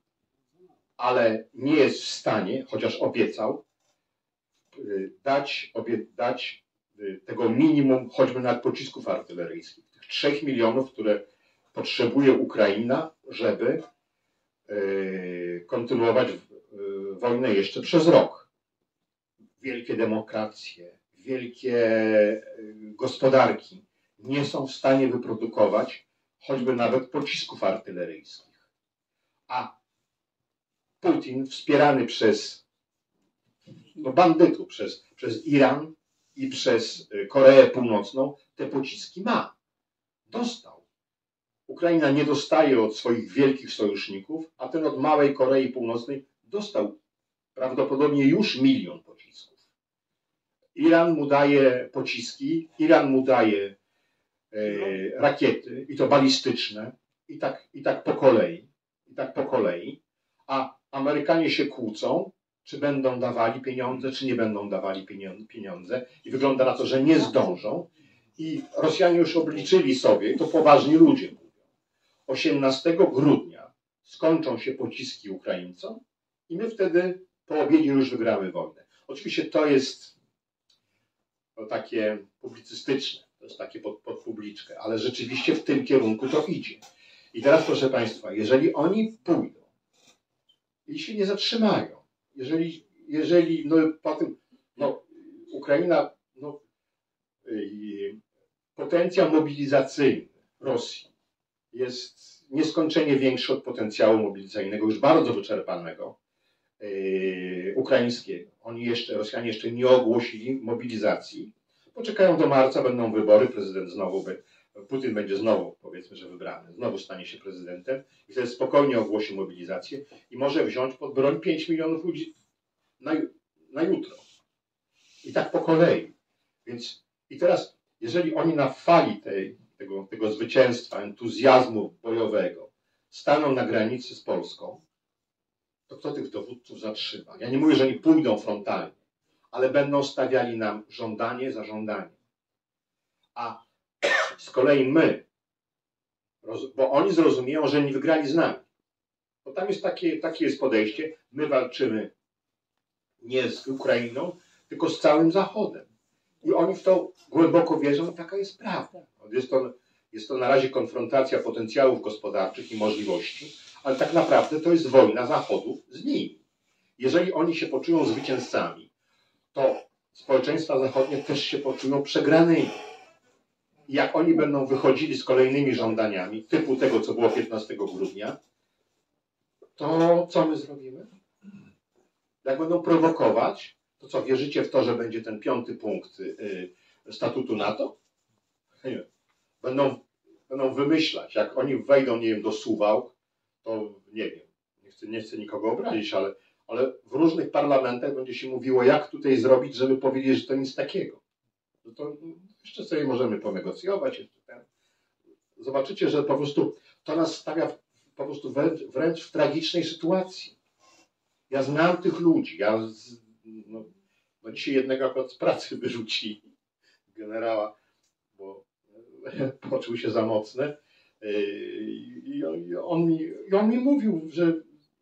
Ale nie jest w stanie, chociaż obiecał, dać tego minimum choćby nawet pocisków artyleryjskich. Tych 3 milionów, które potrzebuje Ukraina, żeby kontynuować wojnę jeszcze przez rok. Wielkie demokracje, wielkie gospodarki nie są w stanie wyprodukować choćby nawet pocisków artyleryjskich. A Putin, wspierany przez bandytów, przez Iran i przez Koreę Północną, te pociski ma. Dostał. Ukraina nie dostaje od swoich wielkich sojuszników, a ten od małej Korei Północnej dostał prawdopodobnie już 1 000 000 pocisków. Iran mu daje pociski, Iran mu daje rakiety, i to balistyczne, i tak po kolei, a Amerykanie się kłócą, czy będą dawali pieniądze, czy nie będą dawali pieniądze, i wygląda na to, że nie zdążą, i Rosjanie już obliczyli sobie, to poważni ludzie mówią, 18 grudnia skończą się pociski Ukraińcom i my wtedy po obiedzie już wygramy wojnę. Oczywiście to jest takie publicystyczne, to jest takie pod publiczkę, ale rzeczywiście w tym kierunku to idzie. I teraz, proszę Państwa, jeżeli oni pójdą i się nie zatrzymają, jeżeli no potem, no Ukraina, no potencjał mobilizacyjny Rosji jest nieskończenie większy od potencjału mobilizacyjnego, już bardzo wyczerpanego, ukraińskiego. Rosjanie jeszcze nie ogłosili mobilizacji. Poczekają do marca, będą wybory, Putin będzie znowu, powiedzmy, że wybrany, znowu stanie się prezydentem i wtedy spokojnie ogłosi mobilizację i może wziąć pod broń 5 milionów ludzi na jutro. I tak po kolei. Więc i teraz, jeżeli oni na fali tego zwycięstwa, entuzjazmu bojowego staną na granicy z Polską, to kto tych dowódców zatrzyma? Ja nie mówię, że oni pójdą frontalnie, ale będą stawiali nam żądanie za żądaniem. A z kolei my, bo oni zrozumieją, że nie wygrali z nami. Bo tam jest takie jest podejście, my walczymy nie z Ukrainą, tylko z całym Zachodem. I oni w to głęboko wierzą, taka jest prawda. Jest to na razie konfrontacja potencjałów gospodarczych i możliwości, ale tak naprawdę to jest wojna Zachodu z nimi. Jeżeli oni się poczują zwycięzcami, to społeczeństwa zachodnie też się poczują przegranymi. I jak oni będą wychodzili z kolejnymi żądaniami, typu tego, co było 15 grudnia, to co my zrobimy? Jak będą prowokować, To co, wierzycie w to, że będzie ten 5. punkt statutu NATO? Nie. Będą wymyślać, jak oni wejdą, nie wiem, do Suwałk, to nie wiem, nie chcę nikogo obrazić, ale w różnych parlamentach będzie się mówiło, jak tutaj zrobić, żeby powiedzieć, że to nic takiego. No to jeszcze sobie możemy ponegocjować. Zobaczycie, że po prostu to nas stawia po prostu wręcz w tragicznej sytuacji. Ja znam tych ludzi. Dzisiaj jednego akurat z pracy wyrzucili, generała, bo poczuł się za mocny. I on mi mówił,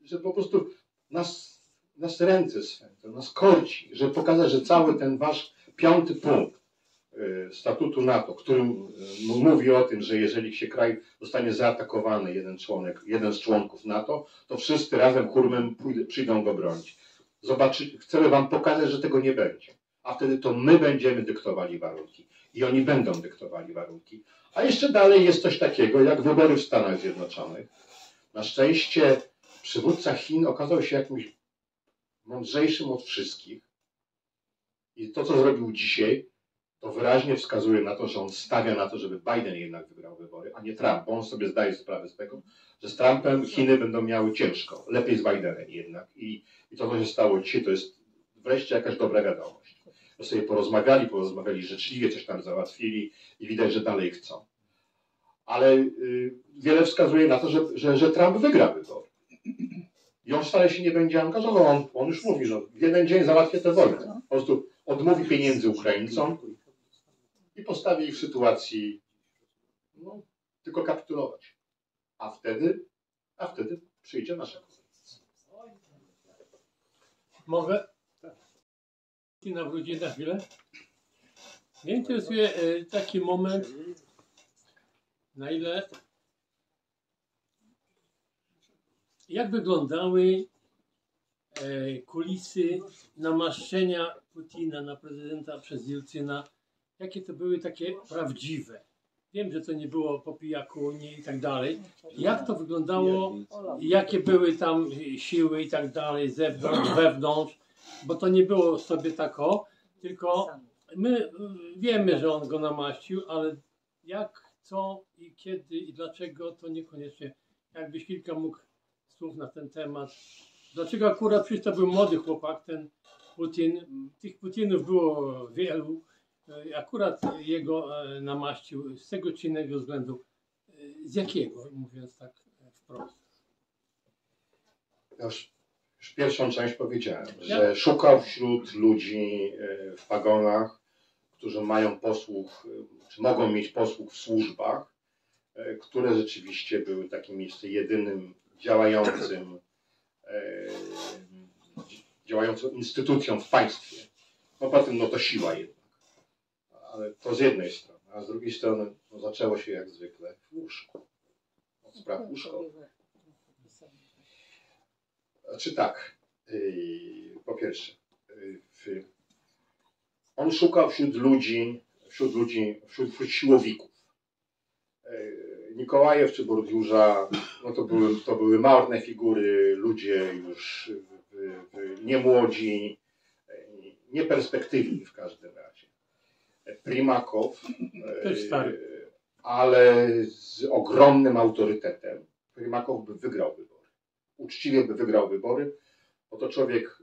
że po prostu nas ręce swędzą, nas korci, żeby pokazać, że cały ten wasz 5. punkt statutu NATO, którym mówi o tym, że jeżeli się kraj zostanie zaatakowany, jeden z członków NATO, to wszyscy razem chórem przyjdą go bronić. Chcemy wam pokazać, że tego nie będzie. A wtedy to my będziemy dyktowali warunki. I oni będą dyktowali warunki. A jeszcze dalej jest coś takiego, jak wybory w Stanach Zjednoczonych. Na szczęście przywódca Chin okazał się jakimś mądrzejszym od wszystkich. I to, co zrobił dzisiaj, to wyraźnie wskazuje na to, że on stawia na to, żeby Biden jednak wygrał wybory, a nie Trump, bo on sobie zdaje sprawę z tego, że z Trumpem Chiny będą miały ciężko. Lepiej z Bidenem jednak. I to, co się stało dzisiaj, to jest wreszcie jakaś dobra wiadomość. Że sobie porozmawiali życzliwie, coś tam załatwili i widać, że dalej chcą. Ale wiele wskazuje na to, że Trump wygra wybory. I on wcale się nie będzie angażował. On już mówi, że w jeden dzień załatwię tę wojnę. Po prostu odmówi pieniędzy Ukraińcom i postawi ich w sytuacji tylko kapitulować. A wtedy przyjdzie nasza kolej. Mogę nawrócić na chwilę? Mnie interesuje taki moment, na ile jak wyglądały kulisy namaszczenia Putina na prezydenta przez Jelcyna, jakie to były takie prawdziwe. Wiem, że to nie było po pijaku i tak dalej. Jak to wyglądało, jakie były tam siły i tak dalej, zewnątrz, wewnątrz, bo to nie było sobie tako, tylko my wiemy, że on go namaścił, ale jak, co i kiedy i dlaczego, to niekoniecznie. Jakbyś kilka mógł słów na ten temat. Dlaczego akurat przecież to był młody chłopak, ten Putin. Tych Putinów było wielu. Akurat jego namaścił z tego czy innego względu. Z jakiego, mówiąc tak wprost? Już pierwszą część powiedziałem, że szukał wśród ludzi w pagonach, którzy mają posłuch, czy mogą mieć posłuch w służbach, które rzeczywiście były takim jeszcze jedynym działającą instytucją w państwie. No potem to siła jednak. Ale to z jednej strony, a z drugiej strony zaczęło się jak zwykle w łóżku. Od spraw łóżkowych. Znaczy tak, po pierwsze, on szukał wśród siłowików. Nikołajew czy Bordiusza, no to były marne figury, ludzie już niemłodzi, nieperspektywni w każdym razie. Primakow, ale z ogromnym autorytetem. Primakow by wygrał wybory. Uczciwie by wygrał wybory, bo to człowiek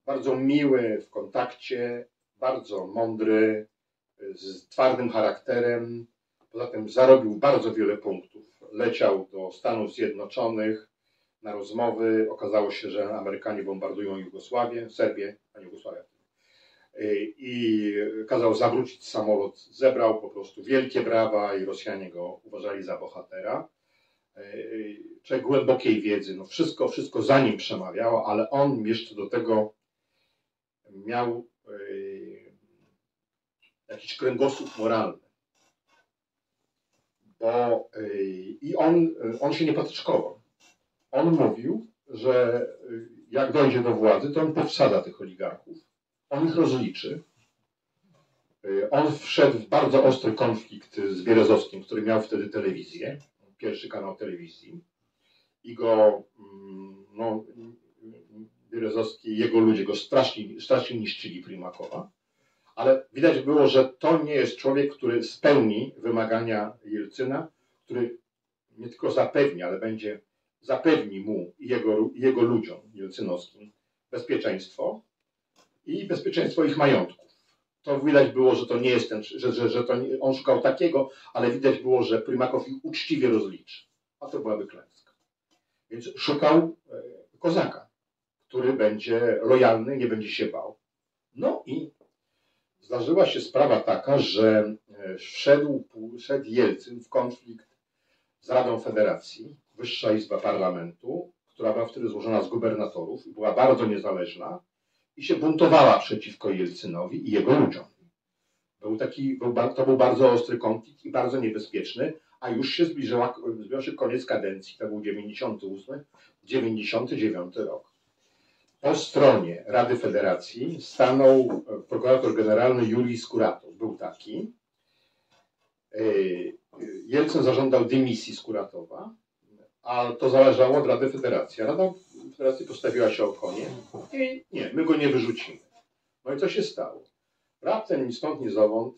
bardzo miły w kontakcie, bardzo mądry, z twardym charakterem. Poza tym zarobił bardzo wiele punktów. Leciał do Stanów Zjednoczonych na rozmowy. Okazało się, że Amerykanie bombardują Serbię, a nie Jugosławię. I kazał zawrócić samolot. Zebrał po prostu wielkie brawa i Rosjanie go uważali za bohatera. Człowiek głębokiej wiedzy. No wszystko za nim przemawiało, ale on jeszcze do tego miał jakiś kręgosłup moralny. I on się nie patyczkował. On mówił, że jak dojdzie do władzy, to on powsadza tych oligarchów, on ich rozliczy. On wszedł w bardzo ostry konflikt z Bierezowskim, który miał wtedy telewizję, pierwszy kanał telewizji. I go Bierezowski i jego ludzie go strasznie niszczyli Primakowa, ale widać było, że to nie jest człowiek, który spełni wymagania Jelcyna, który nie tylko zapewni, ale zapewni mu i jego ludziom jelcynowskim bezpieczeństwo i bezpieczeństwo ich majątków. To widać było, że to nie jest ten, że to nie, on szukał takiego, ale widać było, że Primakow ich uczciwie rozliczy. A to byłaby klęska. Więc szukał kozaka, który będzie lojalny, nie będzie się bał. No i zdarzyła się sprawa taka, że wszedł Jelcyn w konflikt z Radą Federacji, Wyższa Izba Parlamentu, która była wtedy złożona z gubernatorów i była bardzo niezależna i się buntowała przeciwko Jelcynowi i jego ludziom. To był bardzo ostry konflikt i bardzo niebezpieczny, a już się zbliżał się koniec kadencji, to był 98, 99 rok. Po stronie Rady Federacji stanął prokurator generalny Julij Skuratow. Był taki. Jelcyn zażądał dymisji Skuratowa, a to zależało od Rady Federacji. Rada Federacji postawiła się o konie i nie, my go nie wyrzucimy. No i co się stało? Raptem ni stąd, ni zowąd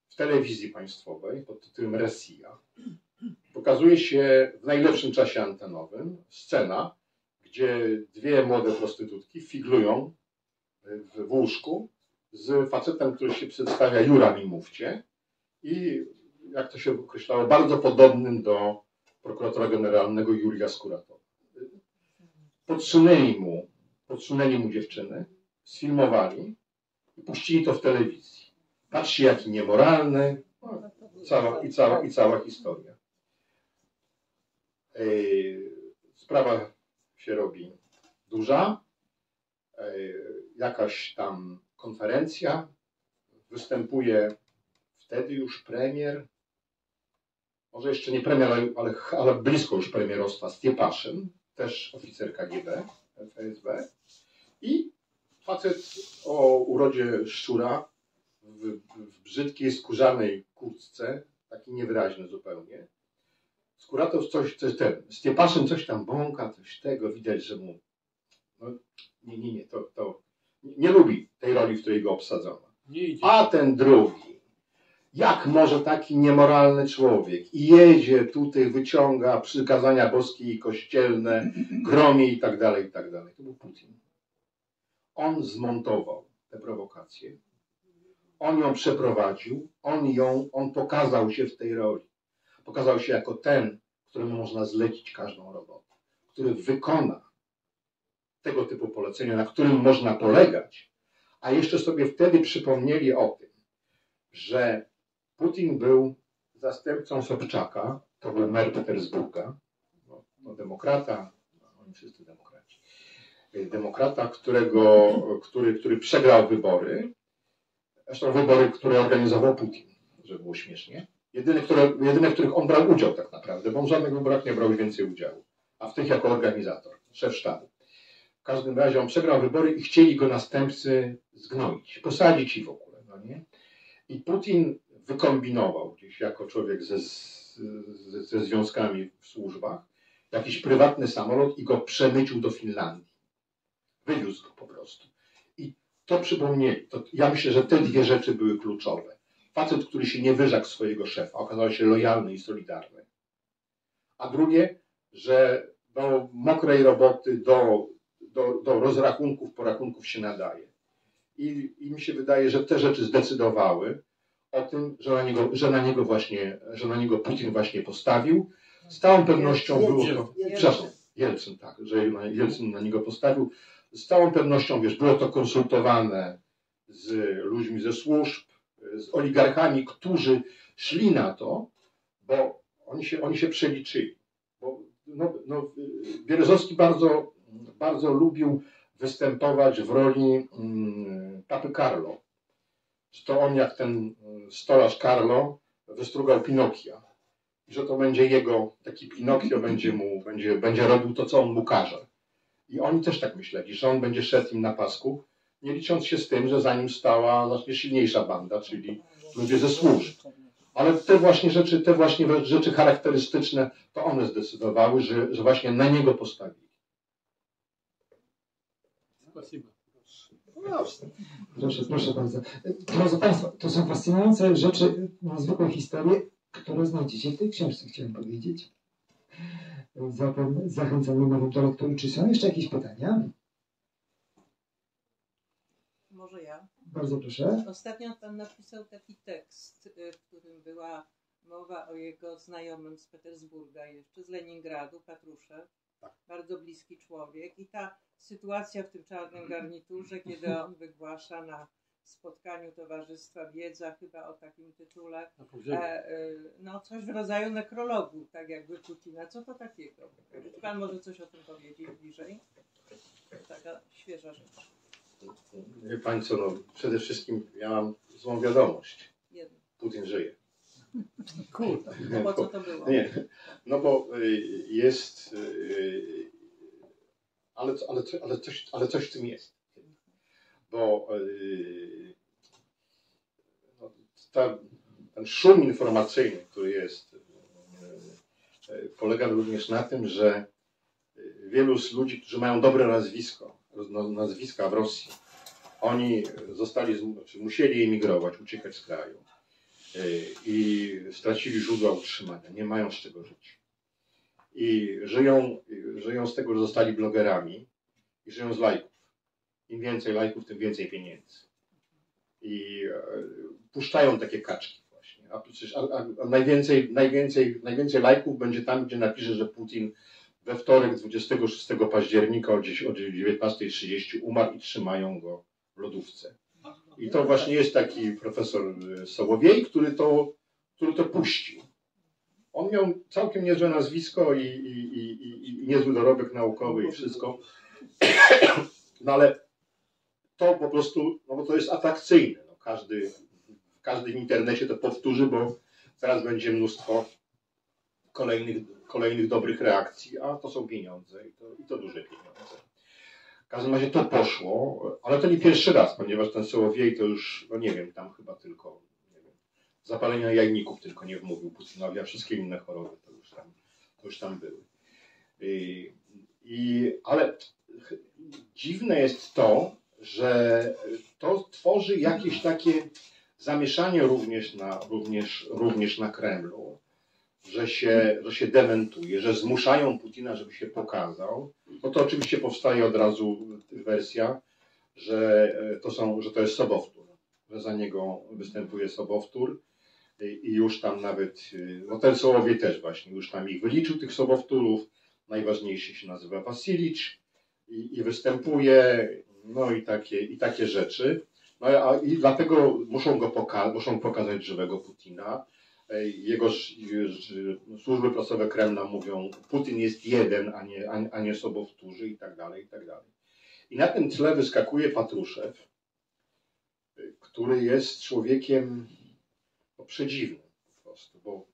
w telewizji państwowej pod tytułem Rosja pokazuje się w najlepszym czasie antenowym scena, gdzie dwie młode prostytutki figlują w łóżku z facetem, który się przedstawia Jura Mimówcie i, jak to się określało, bardzo podobnym do prokuratora generalnego Julija Skuratowa. Podsunęli mu dziewczyny, sfilmowali i puścili to w telewizji. Patrzcie, jaki niemoralny, i cała historia. Sprawa się robi duża, jakaś tam konferencja, występuje wtedy już premier, może jeszcze nie premier, ale blisko już premierostwa, Stiepaszyn, też oficer KGB, FSB i facet o urodzie szczura w brzydkiej skórzanej kurtce, taki niewyraźny zupełnie. Skuratow Stiepaszyn coś tam bąka, coś tego, widać, że mu nie lubi tej roli, w której go obsadzono. A ten drugi, jak może taki niemoralny człowiek i jedzie tutaj, wyciąga przykazania boskie i kościelne, gromi i tak dalej, i tak dalej. To był Putin. On zmontował tę prowokację, on ją przeprowadził, on pokazał się w tej roli. Pokazał się jako ten, któremu można zlecić każdą robotę, który wykona tego typu polecenia, na którym można polegać, a jeszcze sobie wtedy przypomnieli o tym, że Putin był zastępcą Sobczaka, to był mer Petersburga, demokrata, oni wszyscy demokraci, demokrata, który przegrał wybory, zresztą wybory, które organizował Putin, żeby było śmiesznie. Jedyne, w których on brał udział tak naprawdę, bo on w żadnych wyborach nie brał więcej udziału, a w tych jako organizator, szef sztabu. W każdym razie on przegrał wybory i chcieli go następcy zgnoić, posadzić i w ogóle, no nie? I Putin wykombinował gdzieś jako człowiek ze związkami w służbach jakiś prywatny samolot i go przemycił do Finlandii. Wywiózł go po prostu. I to przypomnieli. Ja myślę, że te dwie rzeczy były kluczowe. Facet, który się nie wyrzekł swojego szefa, okazał się lojalny i solidarny. A drugie, że do mokrej roboty, do rozrachunków, porachunków się nadaje. I mi się wydaje, że te rzeczy zdecydowały o tym, że na niego Putin właśnie postawił. Z całą pewnością było to... Przepraszam, Jelcyn, tak, że Jelcyn na niego postawił. Z całą pewnością, było to konsultowane z ludźmi ze służb, z oligarchami, którzy szli na to, bo oni się przeliczyli. Bo Bierezowski bardzo, bardzo lubił występować w roli papy Carlo. To on, jak ten stolarz Carlo, wystrugał Pinokia. I że to będzie jego, taki Pinokio będzie robił to, co on mu każe. I oni też tak myśleli, że on będzie szedł im na pasku, nie licząc się z tym, że za nim stała znacznie silniejsza banda, czyli ludzie ze służb. Ale te właśnie rzeczy charakterystyczne, to one zdecydowały, że właśnie na niego postawili. Спасибо. Proszę bardzo. Drodzy Państwo, to są fascynujące rzeczy, niezwykłe historie, które znajdziecie w tej książce, chciałem powiedzieć. Zatem zachęcam nowym do lektury. Czy są jeszcze jakieś pytania? Może ja. Bardzo proszę. Ostatnio pan napisał taki tekst, w którym była mowa o jego znajomym z Petersburga, jeszcze z Leningradu, Patruszew. Bardzo bliski człowiek. I ta sytuacja w tym czarnym garniturze, kiedy on wygłasza na spotkaniu Towarzystwa Wiedza, chyba o takim tytule, no coś w rodzaju nekrologu, tak jakby Putina. Co to takiego? Czy pan może coś o tym powiedzieć bliżej? Taka świeża rzecz. Wie Pani co, no, przede wszystkim ja mam złą wiadomość. Jedno. Putin żyje. Kurde. Po co to było? Nie, no bo jest, ale coś w tym jest. Bo no, ten szum informacyjny, który jest, polega również na tym, że wielu z ludzi, którzy mają dobre nazwiska w Rosji, oni musieli emigrować, uciekać z kraju i stracili źródła utrzymania, nie mają z czego żyć. I żyją z tego, że zostali blogerami i żyją z lajków. Im więcej lajków, tym więcej pieniędzy. I puszczają takie kaczki właśnie. A przecież najwięcej lajków będzie tam, gdzie napisze, że Putin we wtorek 26 października o 19:30 umarł i trzymają go w lodówce. I to właśnie jest taki profesor Sołowiej, który to puścił. On miał całkiem niezłe nazwisko i niezły dorobek naukowy i wszystko. No ale to po prostu, no bo to jest atrakcyjne. No każdy w internecie to powtórzy, bo teraz będzie mnóstwo kolejnych dobrych reakcji, a to są pieniądze i to duże pieniądze. W każdym razie to poszło, ale to nie pierwszy raz, ponieważ ten Sołowiej to już, no nie wiem, tam chyba tylko zapalenia jajników tylko nie wmówił Putinowi, a wszystkie inne choroby to już tam były. Ale dziwne jest to, że to tworzy jakieś takie zamieszanie również na Kremlu, że się dementuje, że zmuszają Putina, żeby się pokazał. No to oczywiście powstaje od razu wersja, że to jest sobowtór, że za niego występuje sobowtór i już tam nawet, no ten Sołowiej też właśnie, już tam ich wyliczył, tych sobowtórów. Najważniejszy się nazywa Wasilicz i występuje, no i takie rzeczy. No i dlatego muszą pokazać żywego Putina. Jego służby prasowe Kremla mówią, Putin jest jeden, a nie sobowtórzy i tak dalej, i tak dalej. I na tym tle wyskakuje Patruszew, który jest człowiekiem przedziwnym po prostu, bo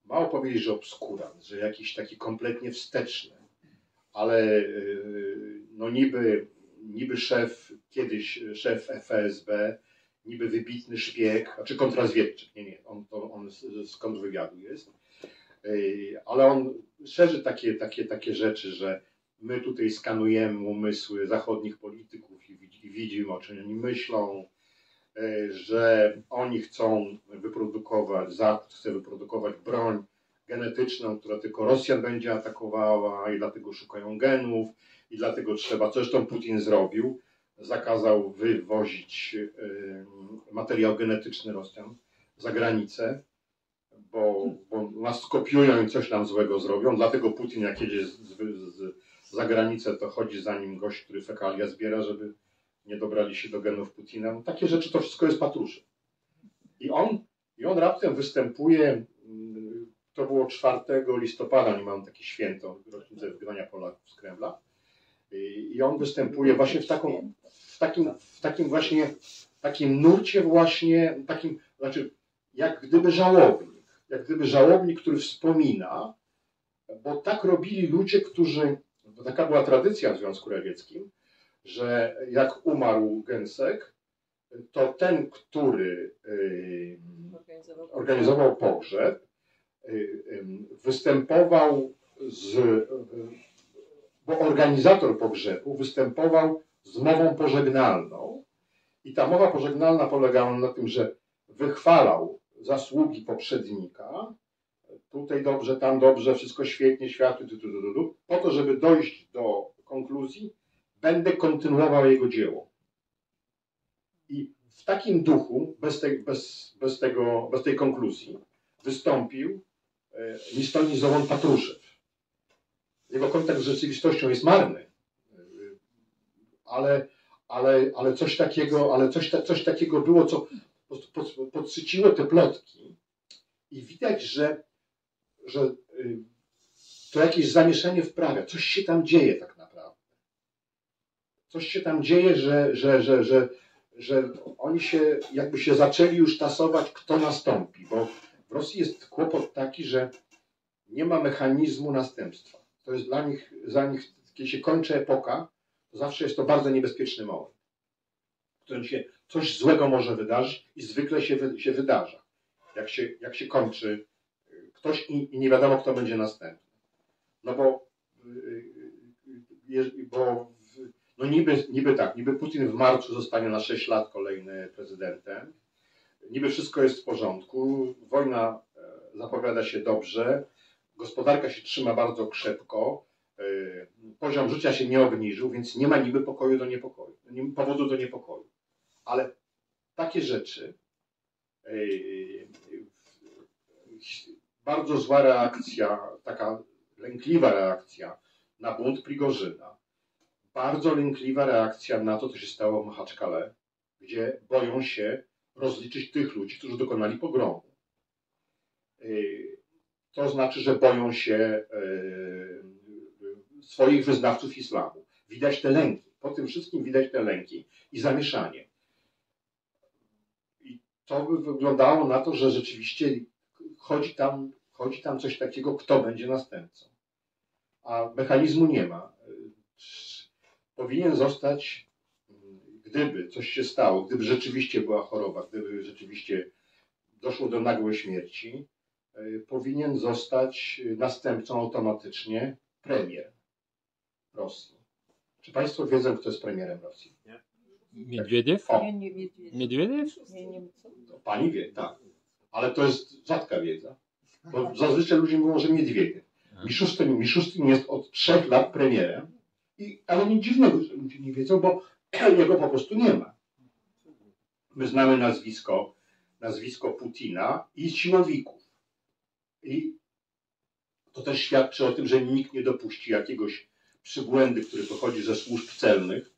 mało powiedzieć, że obskurant, że jakiś taki kompletnie wsteczny, ale no niby kiedyś szef FSB, niby wybitny szpieg, znaczy kontrrazwiedczyk, nie, on z kontrwywiadu jest, ale on szerzy takie rzeczy, że my tutaj skanujemy umysły zachodnich polityków i widzimy, o czym oni myślą, że oni chcą Zachód chce wyprodukować broń genetyczną, która tylko Rosjan będzie atakowała i dlatego szukają genów i dlatego trzeba, co zresztą Putin zrobił, zakazał wywozić materiał genetyczny Rosjan za granicę, bo nas skopiują i coś nam złego zrobią, dlatego Putin jak jedzie za granicę, to chodzi za nim gość, który fekalia zbiera, żeby nie dobrali się do genów Putina. No, takie rzeczy to wszystko jest Patruszew. I on raptem występuje, to było 4 listopada, nie mam takie święto, rocznicę wygnania Polaków z Kremla. I on występuje właśnie w takim nurcie właśnie, znaczy jak gdyby żałobnik, który wspomina, bo tak robili ludzie, bo taka była tradycja w Związku Radzieckim, że jak umarł Gensek, to ten, który organizował pogrzeb, występował bo organizator pogrzebu występował z mową pożegnalną i ta mowa pożegnalna polegała na tym, że wychwalał zasługi poprzednika, tutaj dobrze, tam dobrze, wszystko świetnie, światło, po to, żeby dojść do konkluzji, będę kontynuował jego dzieło. I w takim duchu, bez tej konkluzji, wystąpił Mistonizowon Patruszew. Jego kontakt z rzeczywistością jest marny, ale coś takiego było, co podsyciło te plotki i widać, że to jakieś zamieszanie wprawia. Coś się tam dzieje tak naprawdę. Coś się tam dzieje, że oni się jakby się zaczęli już tasować, kto nastąpi, bo w Rosji jest kłopot taki, że nie ma mechanizmu następstwa. To jest dla nich, kiedy się kończy epoka, to zawsze jest to bardzo niebezpieczny moment, w którym się coś złego może wydarzyć i zwykle się wydarza. Jak się kończy ktoś i nie wiadomo, kto będzie następny. No bo niby Putin w marcu zostanie na 6 lat kolejny prezydentem. Niby wszystko jest w porządku, wojna zapowiada się dobrze, gospodarka się trzyma bardzo krzepko, poziom życia się nie obniżył, więc nie ma niby powodu do niepokoju. Ale takie rzeczy, bardzo zła reakcja, taka lękliwa reakcja na bunt Prigorzyna, bardzo lękliwa reakcja na to, co się stało w Machaczkale, gdzie boją się rozliczyć tych ludzi, którzy dokonali pogromu. To znaczy, że boją się swoich wyznawców islamu. Widać te lęki. Po tym wszystkim widać te lęki i zamieszanie. I to by wyglądało na to, że rzeczywiście chodzi tam coś takiego, kto będzie następcą. A mechanizmu nie ma. Powinien zostać, gdyby coś się stało, gdyby rzeczywiście była choroba, gdyby rzeczywiście doszło do nagłej śmierci, powinien zostać następcą automatycznie premier Rosji. Czy Państwo wiedzą, kto jest premierem Rosji? Nie? Miedwiediew? O, Miedwiediew? pani wie, tak. Ale to jest rzadka wiedza. Bo zazwyczaj ludzie mówią, że Miedwiediew. Miszustin jest od 3 lat premierem, ale nic dziwnego, że ludzie nie wiedzą, bo jego po prostu nie ma. My znamy nazwisko Putina i siłowików. I to też świadczy o tym, że nikt nie dopuści jakiegoś przybłędy, który pochodzi ze służb celnych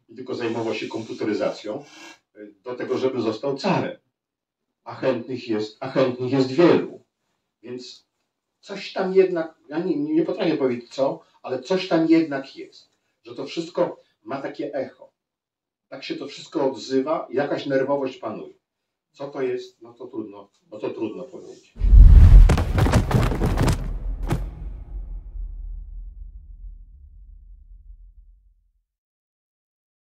i tylko zajmował się komputeryzacją, do tego, żeby został carem. A chętnych jest wielu. Więc coś tam jednak, ja nie potrafię powiedzieć co, ale coś tam jednak jest. Że to wszystko ma takie echo. Tak się to wszystko odzywa i jakaś nerwowość panuje. Co to jest? No to trudno powiedzieć.